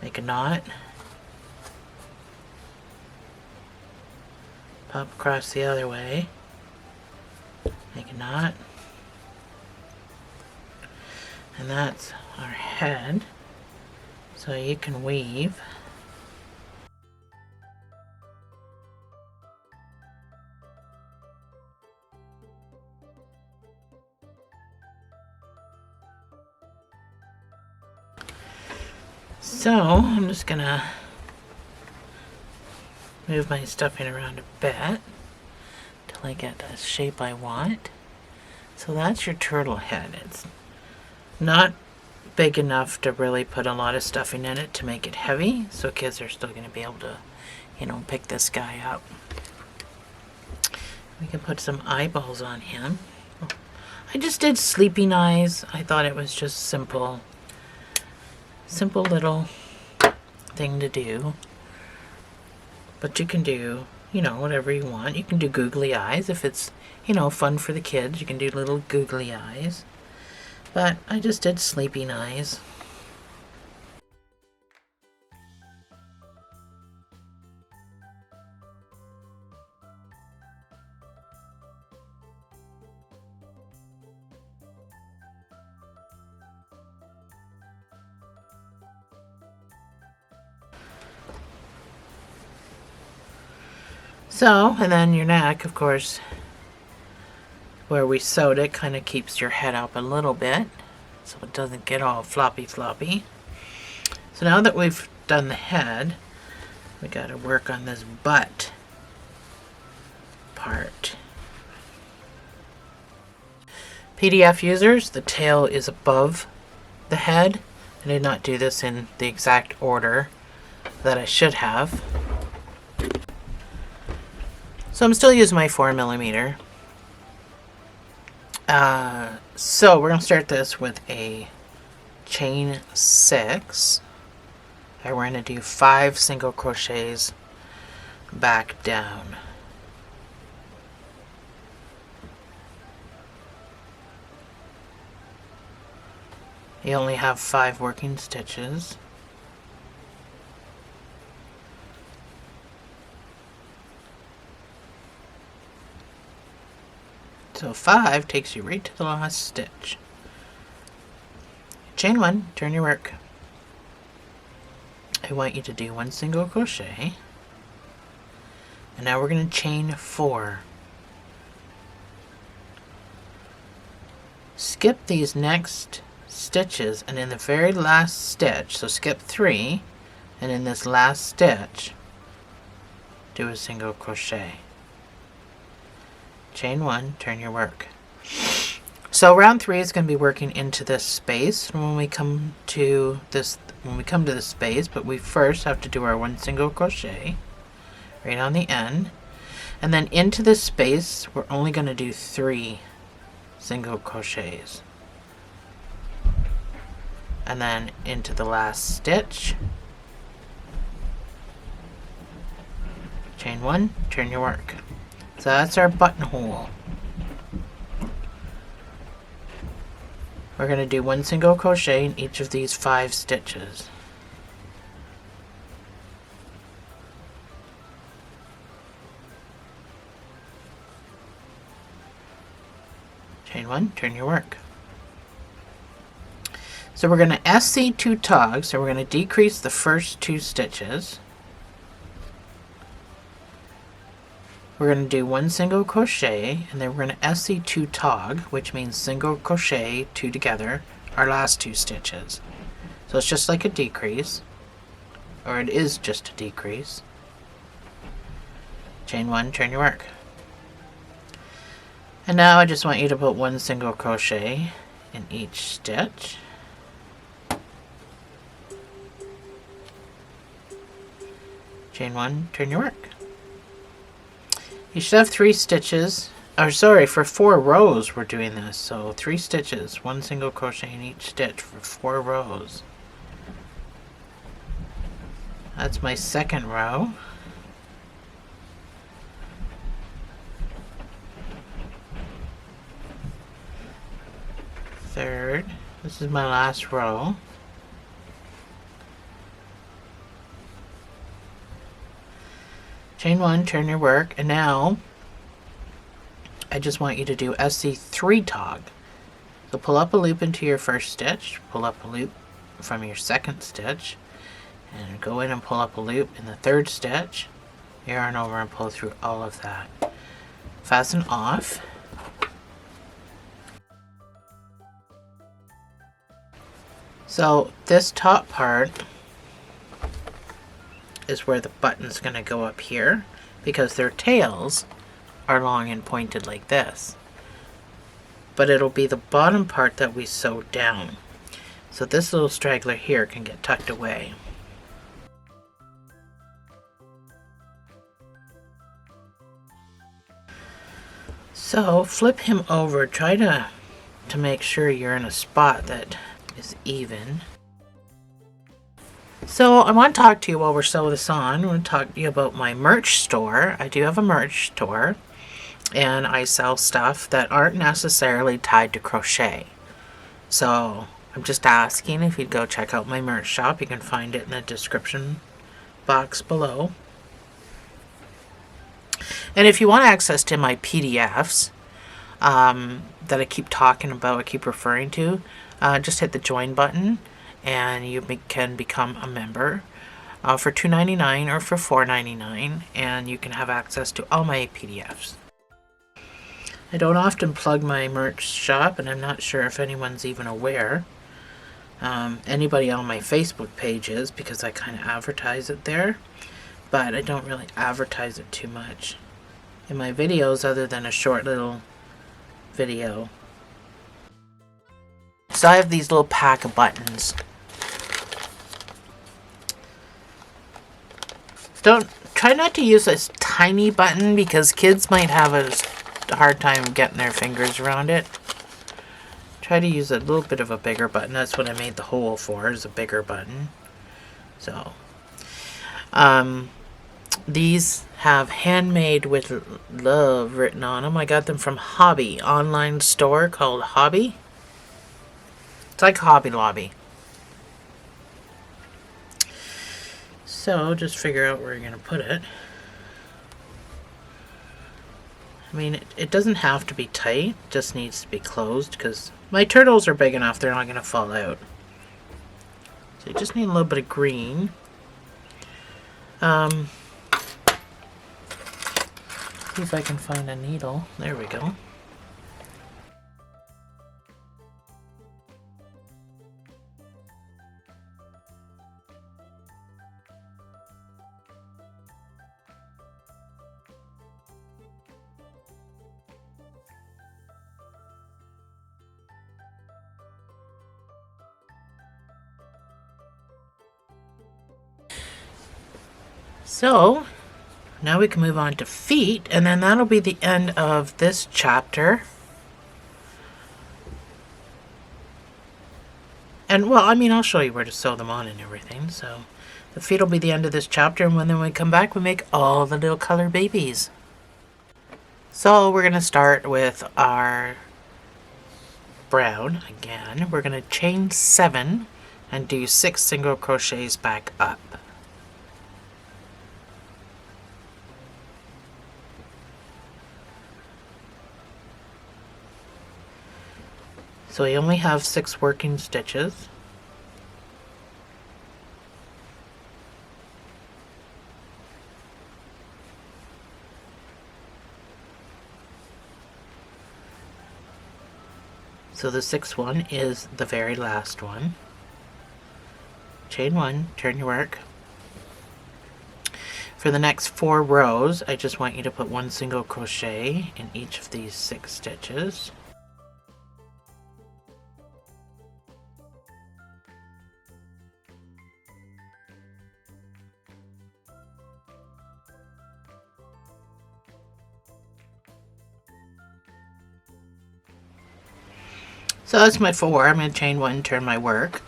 make a knot, pop across the other way, make a knot, and that's our head. So you can weave. So I'm just gonna move my stuffing around a bit till I get the shape I want. So that's your turtle head. It's not big enough to really put a lot of stuffing in it to make it heavy, so kids are still going to be able to, you know, pick this guy up. We can put some eyeballs on him. I just did sleeping eyes. I thought it was just simple little thing to do. But you can do, you know, whatever you want. You can do googly eyes if it's, you know, fun for the kids. You can do little googly eyes. But I just did sleeping eyes. So, and then your neck, of course, where we sewed it, kind of keeps your head up a little bit so it doesn't get all floppy. So now that we've done the head, we got to work on this butt part. PDF users, the tail is above the head. I did not do this in the exact order that I should have. So I'm still using my 4mm. So we're going to start this with a chain 6. And we're going to do 5 single crochets back down. You only have 5 working stitches. So 5 takes you right to the last stitch. Chain 1, turn your work. I want you to do 1 single crochet. And now we're going to chain 4. Skip these next stitches, and in the very last stitch, so skip 3, and in this last stitch, do a single crochet. Chain 1, turn your work. So round 3 is going to be working into this space when we come to this space, but we first have to do our 1 single crochet right on the end, and then into this space we're only going to do 3 single crochets, and then into the last stitch, chain 1, turn your work. So that's our buttonhole. We're going to do 1 single crochet in each of these 5 stitches. Chain 1, turn your work. So we're going to SC2 tog, so we're going to decrease the first 2 stitches. We're going to do 1 single crochet, and then we're going to SC2 tog, which means single crochet 2 together, our last 2 stitches. So it's just like a decrease, or it is just a decrease. Chain 1, turn your work. And now I just want you to put 1 single crochet in each stitch. Chain 1, turn your work. You should have 3 stitches, or sorry, for 4 rows we're doing this. So 3 stitches, 1 single crochet in each stitch for 4 rows. That's my second row. Third, this is my last row. Chain 1, turn your work, and now I just want you to do SC3 tog. So pull up a loop into your first stitch, pull up a loop from your second stitch, and go in and pull up a loop in the third stitch, yarn over and pull through all of that. Fasten off. So this top part is where the button's going to go up here, because their tails are long and pointed like this. But it'll be the bottom part that we sew down. So this little straggler here can get tucked away. So flip him over, try to make sure you're in a spot that is even. So I want to talk to you while we're sewing this on. I want to talk to you about my merch store. I do have a merch store, and I sell stuff that aren't necessarily tied to crochet. So I'm just asking if you'd go check out my merch shop. You can find it in the description box below. And if you want access to my PDFs that I keep talking about, I keep referring to, just hit the join button and you can become a member for $2.99 or for $4.99, and you can have access to all my PDFs. I don't often plug my merch shop, and I'm not sure if anyone's even aware. Anybody on my Facebook page is, because I kind of advertise it there, but I don't really advertise it too much in my videos other than a short little video. So I have these little pack of buttons. Try not to use this tiny button, because kids might have a hard time getting their fingers around it. Try to use a little bit of a bigger button. That's what I made the hole for, is a bigger button. So these have handmade with love written on them. I got them from Hobby, online store called Hobby. It's like Hobby Lobby. So just figure out where you're going to put it. I mean, it doesn't have to be tight, it just needs to be closed, because my turtles are big enough, they're not going to fall out. So you just need a little bit of green. See if I can find a needle. There we go. So now we can move on to feet, and then that'll be the end of this chapter. And well, I mean, I'll show you where to sew them on and everything. So the feet will be the end of this chapter, and then when we come back, we make all the little color babies. So we're going to start with our brown again. We're going to chain 7 and do 6 single crochets back up. So we only have 6 working stitches. So the 6th one is the very last one. Chain 1, turn your work. For the next 4 rows, I just want you to put 1 single crochet in each of these 6 stitches. So that's my 4. I'm going to chain 1 and turn my work.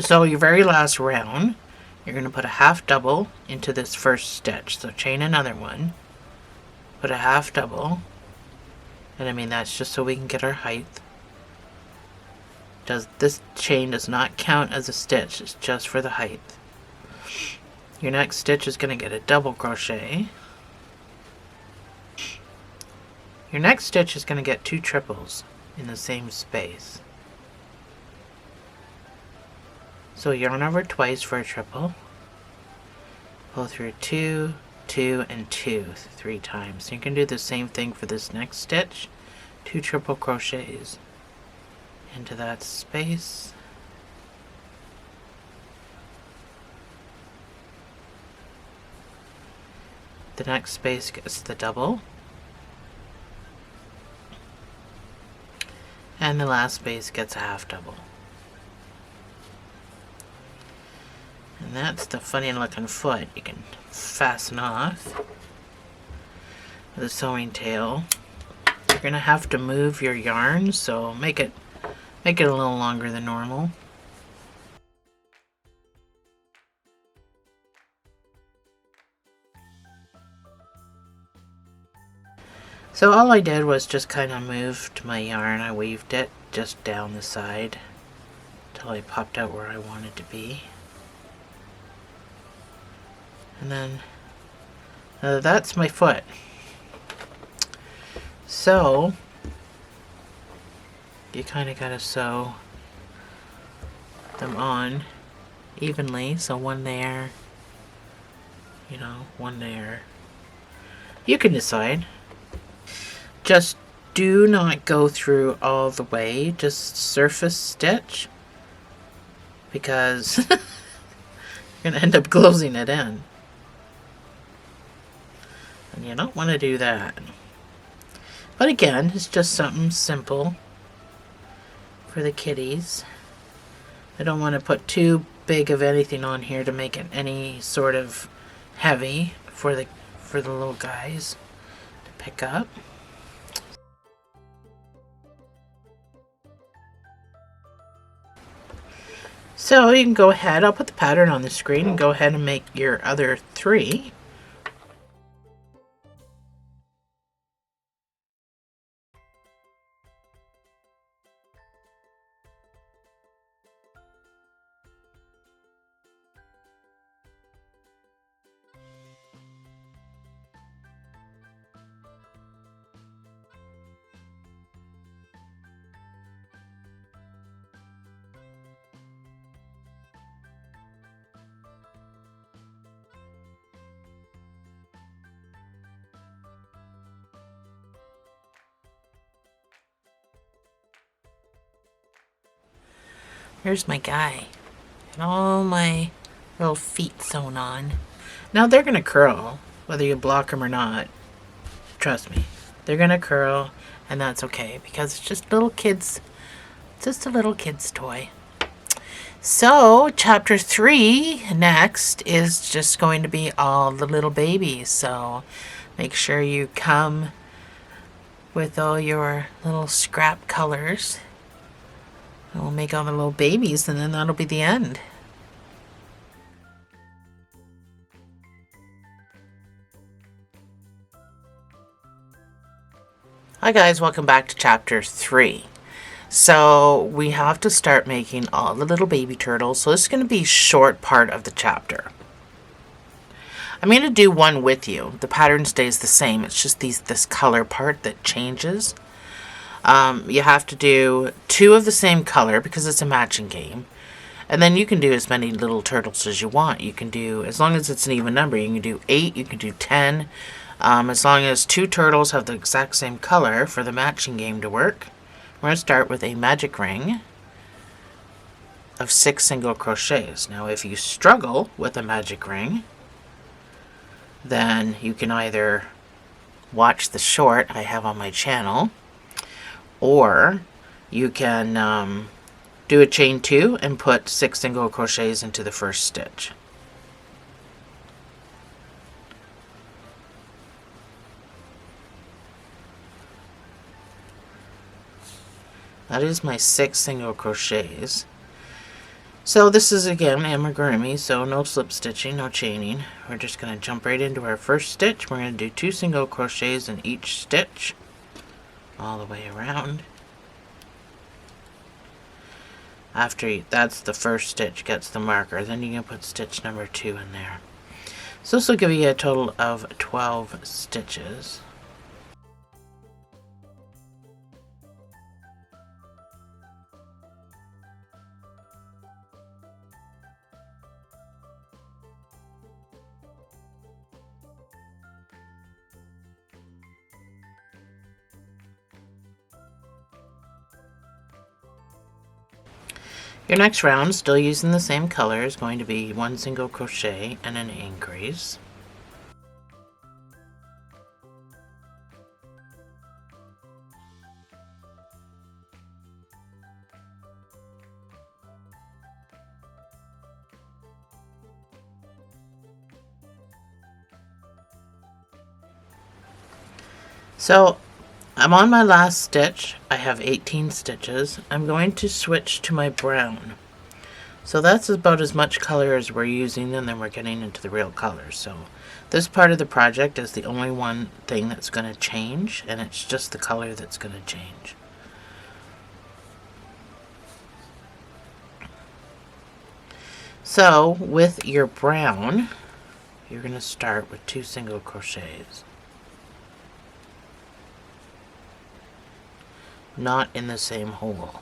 So your very last round, you're going to put a half double into this first stitch. So chain another one, put a half double, and I mean that's just so we can get our height. This chain does not count as a stitch, it's just for the height. Your next stitch is going to get a double crochet. Your next stitch is going to get 2 triples in the same space. So yarn over twice for a triple. Pull through 2, 2, and 2 3 times. So you can do the same thing for this next stitch. 2 triple crochets into that space. The next space gets the double. And the last space gets a half double. And that's the funny looking foot you can fasten off with a sewing tail. You're gonna have to move your yarn, so make it a little longer than normal. So all I did was just kind of moved my yarn. I weaved it just down the side until I popped out where I wanted to be. And then that's my foot. So you kind of got to sew them on evenly. So one there, one there. You can decide. Just do not go through all the way. Just surface stitch, because you're going to end up closing it in. And you don't want to do that. But again, it's just something simple for the kiddies. I don't want to put too big of anything on here to make it any sort of heavy for the little guys to pick up. So you can go ahead, I'll put the pattern on the screen and go ahead and make your other 3. Here's my guy. And all my little feet sewn on. Now they're going to curl, whether you block them or not. Trust me. They're going to curl, and that's okay, because it's just little kids. Just a little kid's toy. So, chapter 3 next is just going to be all the little babies. So, make sure you come with all your little scrap colors. And we'll make all the little babies, and then that'll be the end. Hi guys, welcome back to chapter 3. So we have to start making all the little baby turtles. So this is going to be a short part of the chapter. I'm going to do one with you. The pattern stays the same. It's just this color part that changes. You have to do 2 of the same color because it's a matching game. And then you can do as many little turtles as you want. You can do, as long as it's an even number, you can do 8, you can do 10. As long as 2 turtles have the exact same color for the matching game to work. We're going to start with a magic ring. of 6 single crochets. Now if you struggle with a magic ring, then you can either watch the short I have on my channel, or you can do a chain 2 and put 6 single crochets into the first stitch. That is my 6 single crochets. So this is again amigurumi, so no slip stitching, no chaining. We're just going to jump right into our first stitch. We're going to do 2 single crochets in each stitch all the way around. After that's the first stitch gets the marker, then you can put stitch number 2 in there. So this will give you a total of 12 stitches. Your next round, still using the same color, is going to be 1 single crochet and an increase. So I'm on my last stitch. I have 18 stitches. I'm going to switch to my brown. So that's about as much color as we're using, and then we're getting into the real color. So this part of the project is the only one thing that's going to change, and it's just the color that's going to change. So with your brown, you're going to start with 2 single crochets. Not in the same hole.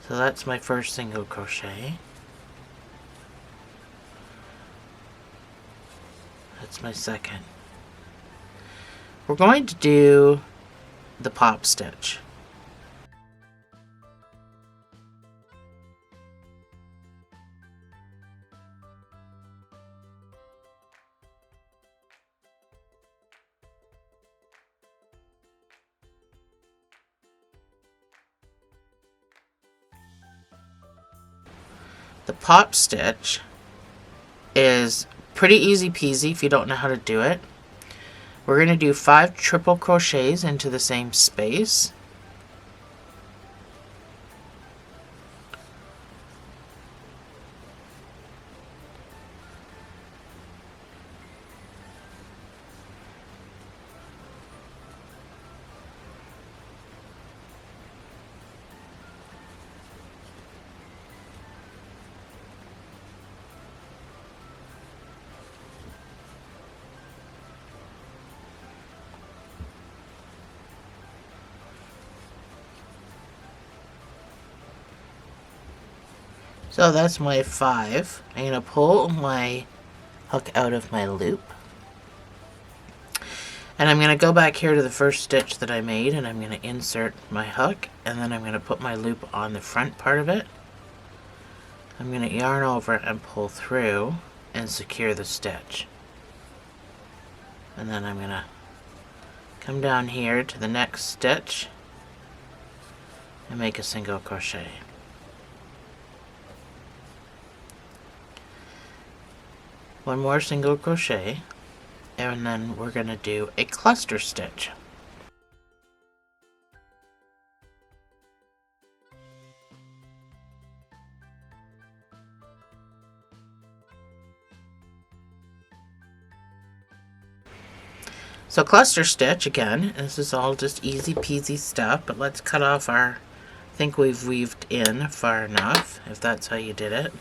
So that's my first single crochet. That's my second. We're going to do the pop stitch. The pop stitch is pretty easy peasy if you don't know how to do it. We're going to do 5 triple crochets into the same space. So that's my 5. I'm going to pull my hook out of my loop. And I'm going to go back here to the first stitch that I made, and I'm going to insert my hook, and then I'm going to put my loop on the front part of it. I'm going to yarn over and pull through and secure the stitch. And then I'm going to come down here to the next stitch and make a single crochet. One more single crochet, and then we're going to do a cluster stitch. So cluster stitch, again, this is all just easy peasy stuff, but let's cut off our, I think we've weaved in far enough, if that's how you did it.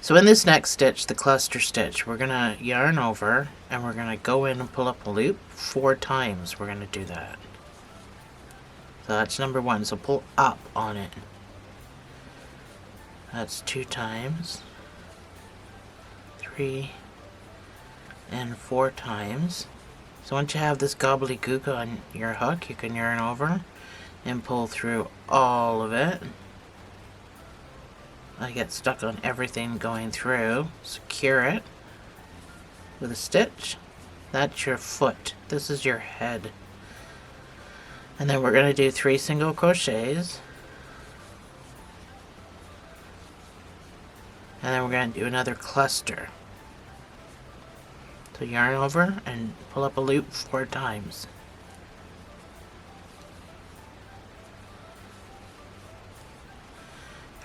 So in this next stitch, the cluster stitch, we're going to yarn over and we're going to go in and pull up a loop 4 times. We're going to do that. So that's number 1. So pull up on it. That's 2 times, 3, and 4 times. So once you have this gobbledygook on your hook, you can yarn over and pull through all of it. I get stuck on everything going through. Secure it with a stitch. That's your foot. This is your head. And then we're going to do 3 single crochets. And then we're going to do another cluster. So yarn over and pull up a loop 4 times.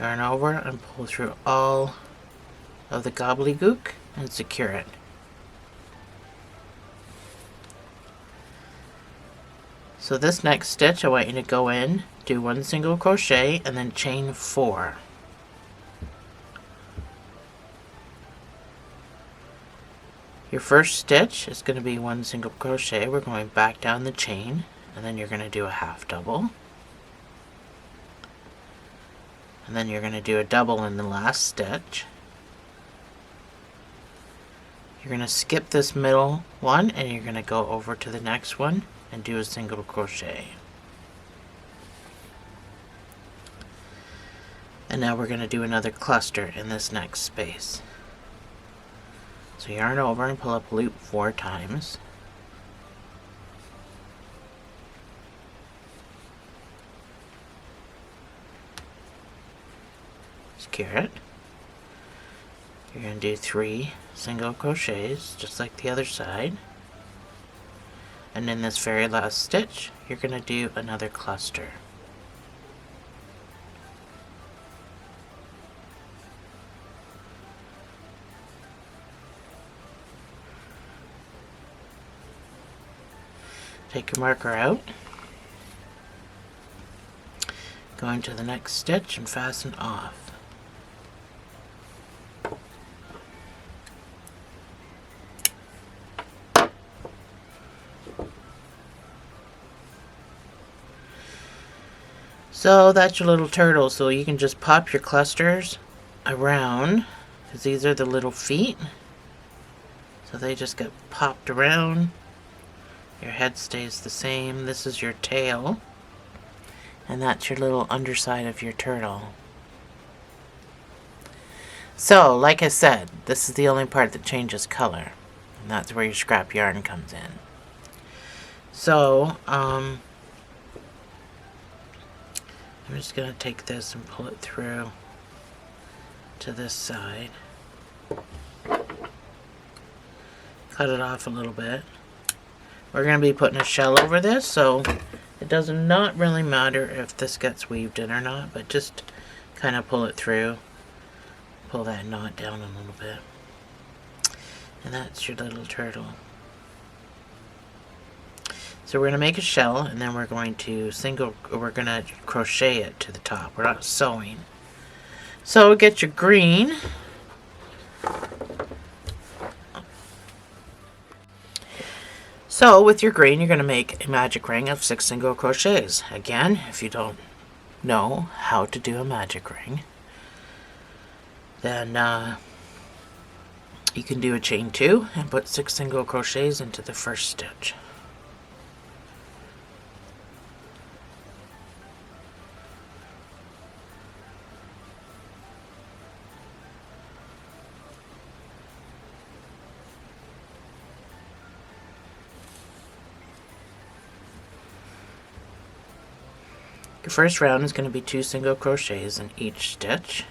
Yarn over and pull through all of the gobbledygook and secure it. So this next stitch, I want you to go in, do 1 single crochet, and then chain 4. Your first stitch is going to be 1 single crochet. We're going back down the chain, and then you're going to do a half double. And then you're going to do a double in the last stitch. You're going to skip this middle one, and you're going to go over to the next one and do a single crochet. And now we're going to do another cluster in this next space. So yarn over and pull up loop 4 times. Secure it. You're going to do 3 single crochets just like the other side. And in this very last stitch, you're going to do another cluster. Take your marker out, go into the next stitch and fasten off. So that's your little turtle. So you can just pop your clusters around, because these are the little feet. So they just get popped around. Your head stays the same. This is your tail. And that's your little underside of your turtle. So, like I said, this is the only part that changes color. And that's where your scrap yarn comes in. So, I'm just going to take this and pull it through to this side. Cut it off a little bit. We're going to be putting a shell over this, so it does not really matter if this gets weaved in or not, but just kind of pull it through. Pull that knot down a little bit. And that's your little turtle. So we're going to make a shell, and then we're going to crochet it to the top. We're not sewing. So get your green. So with your green, you're going to make a magic ring of 6 single crochets. Again, if you don't know how to do a magic ring, then you can do a chain 2 and put 6 single crochets into the first stitch. Your first round is going to be 2 single crochets in each stitch.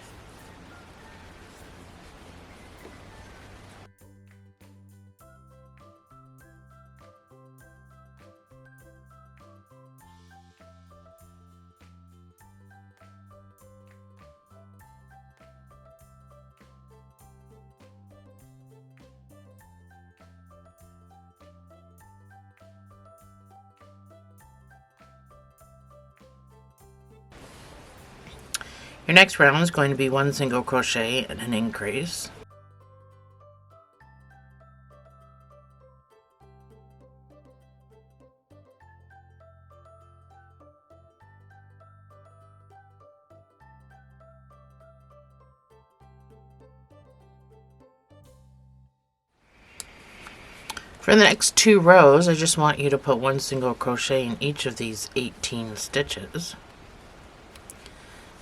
Your next round is going to be 1 single crochet and an increase. For the next 2 rows, I just want you to put 1 single crochet in each of these 18 stitches.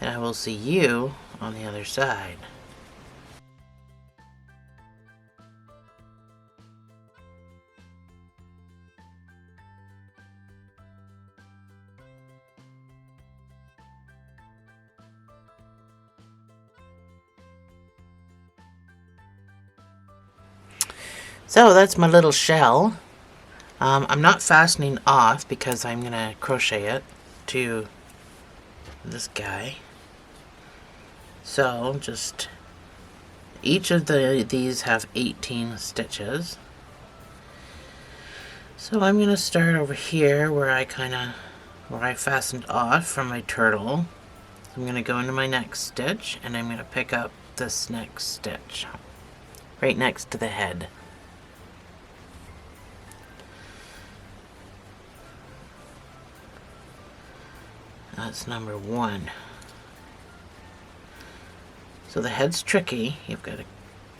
And I will see you on the other side. So that's my little shell. I'm not fastening off because I'm going to crochet it to this guy. So just each of these have 18 stitches. So I'm going to start over here where I fastened off from my turtle. So I'm going to go into my next stitch and I'm going to pick up this next stitch right next to the head. That's number 1. So the head's tricky. You've got a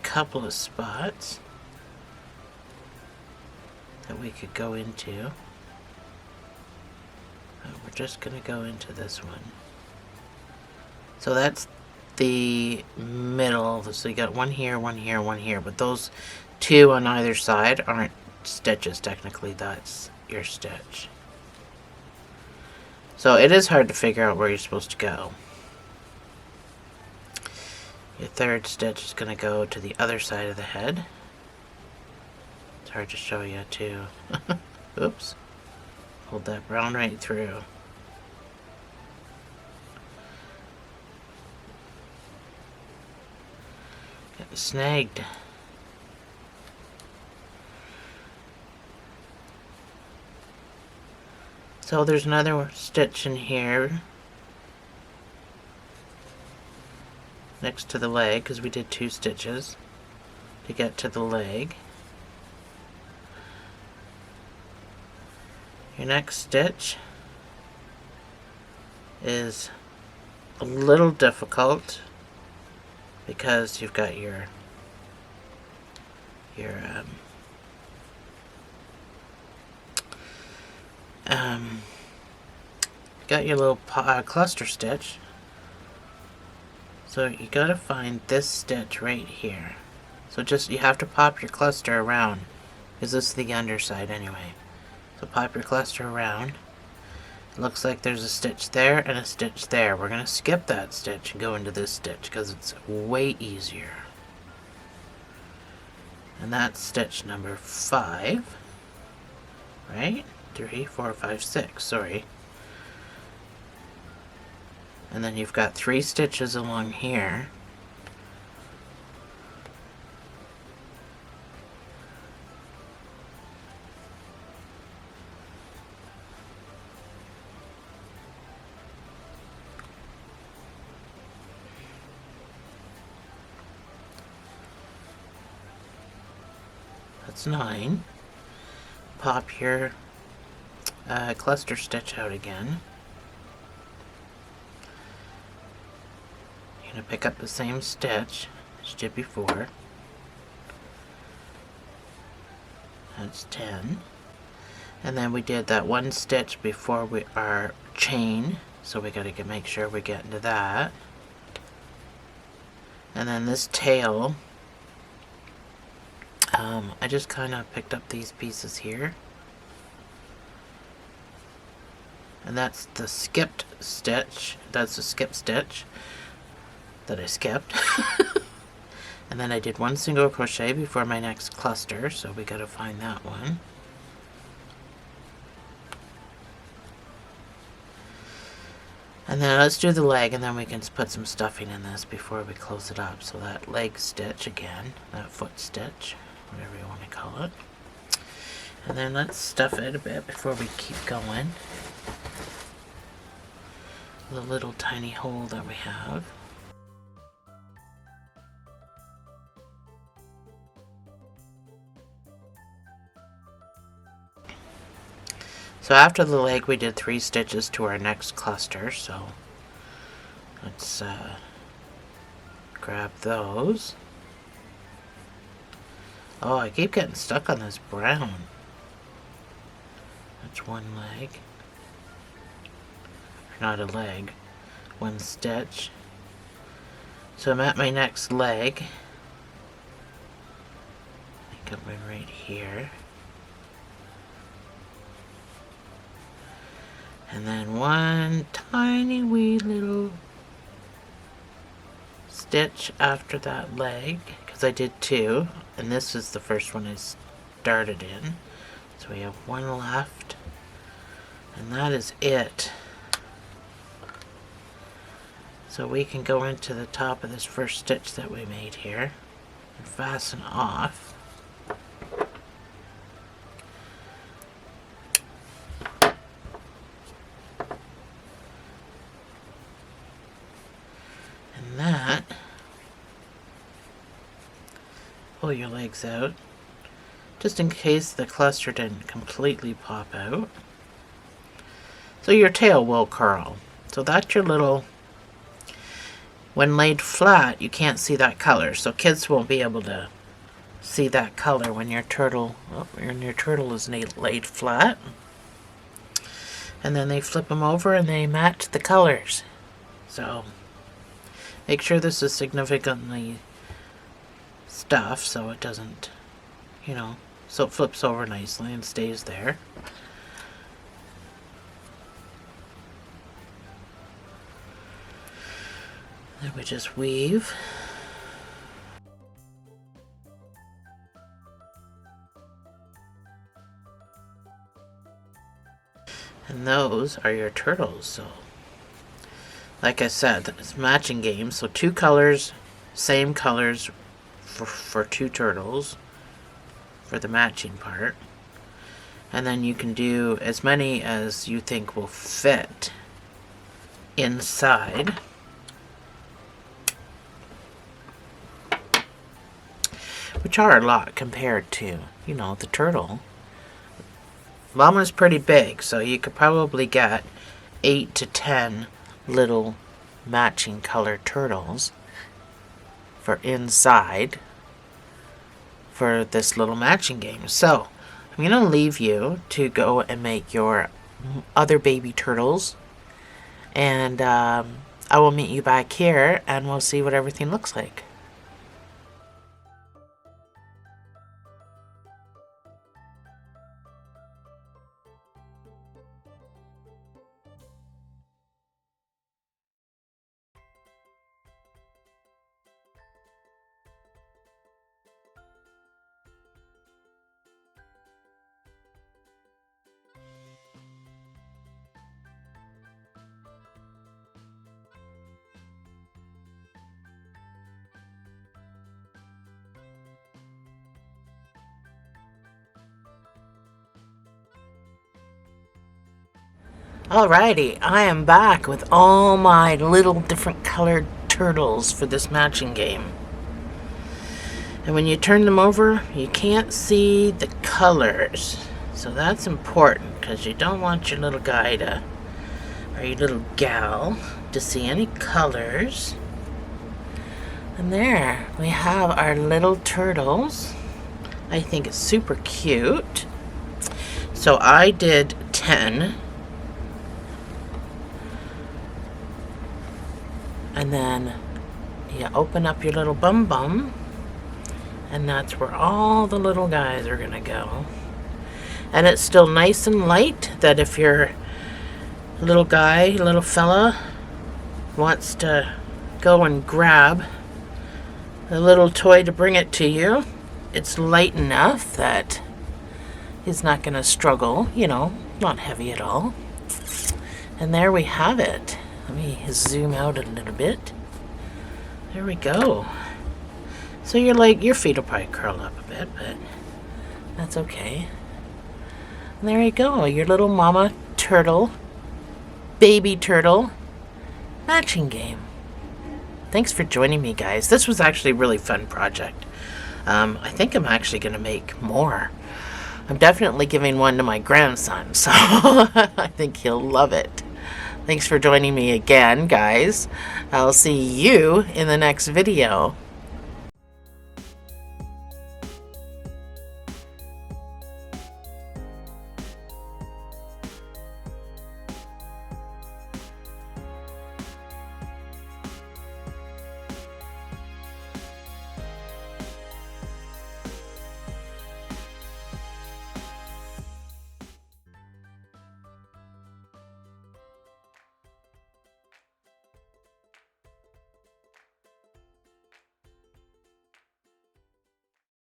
couple of spots that we could go into. We're just going to go into this one. So that's the middle. So you got 1 here, 1 here, 1 here. But those 2 on either side aren't stitches technically. That's your stitch. So it is hard to figure out where you're supposed to go. Your 3rd stitch is going to go to the other side of the head. It's hard to show you too. Oops. Hold that brown right through. Got snagged. So there's another stitch in here next to the leg because we did 2 stitches to get to the leg. Your next stitch is a little difficult because you've got your little cluster stitch. So you gotta find this stitch right here. So just you have to pop your cluster around because this is the underside anyway. So pop your cluster around. It looks like there's a stitch there and a stitch there. We're gonna skip that stitch and go into this stitch because it's way easier. And that's stitch number 5. Right? 3, 4, 5, 6. Sorry. And then you've got 3 stitches along here. That's 9. Pop your cluster stitch out again. You're going to pick up the same stitch as you did before. That's 10. And then we did that 1 stitch before our chain, so we got to make sure we get into that. And then this tail, I just kind of picked up these pieces here. And that's the skipped stitch. That's the skip stitch that I skipped. And then I did 1 single crochet before my next cluster, so we got to find that one. And then let's do the leg, and then we can put some stuffing in this before we close it up. So that leg stitch again, that foot stitch, whatever you want to call it. And then let's stuff it a bit before we keep going. The little tiny hole that we have. So after the leg we did 3 stitches to our next cluster, so let's grab those. Oh, I keep getting stuck on this brown. That's one leg. Not a leg. One stitch. So I'm at my next leg. I think I'm right here. And then one tiny wee little stitch after that leg, because I did two, and this is the first one I started in. So we have one left, and that is it. So we can go into the top of this first stitch that we made here and fasten off. And that, pull your legs out, just in case the cluster didn't completely pop out. So your tail will curl. So that's your little, when laid flat, you can't see that color. So kids won't be able to see that color when your turtle, is laid flat. And then they flip them over and they match the colors. So make sure this is significantly stuffed so it doesn't, so it flips over nicely and stays there. Then we just weave. And those are your turtles. So, like I said, it's a matching game. So 2 colors, same colors for 2 turtles for the matching part. And then you can do as many as you think will fit inside. Which are a lot compared to, the turtle. Mama's pretty big, so you could probably get 8 to 10 little matching colored turtles for inside for this little matching game. So I'm going to leave you to go and make your other baby turtles, and I will meet you back here and we'll see what everything looks like. Alrighty, I am back with all my little different colored turtles for this matching game. And when you turn them over, you can't see the colors. So that's important, because you don't want your little guy or your little gal to see any colors. And there, we have our little turtles. I think it's super cute. So I did 10. And then you open up your little bum, and that's where all the little guys are gonna go. And it's still nice and light, that if your little guy, little fella, wants to go and grab a little toy to bring it to you, it's light enough that he's not gonna struggle, not heavy at all. And there we have it. Let me zoom out a little bit. There we go. So your feet will probably curl up a bit, but that's okay. And there you go, your little mama turtle, baby turtle matching game. Thanks for joining me, guys. This was actually a really fun project. I think I'm actually going to make more. I'm definitely giving one to my grandson, so I think he'll love it. Thanks for joining me again, guys. I'll see you in the next video.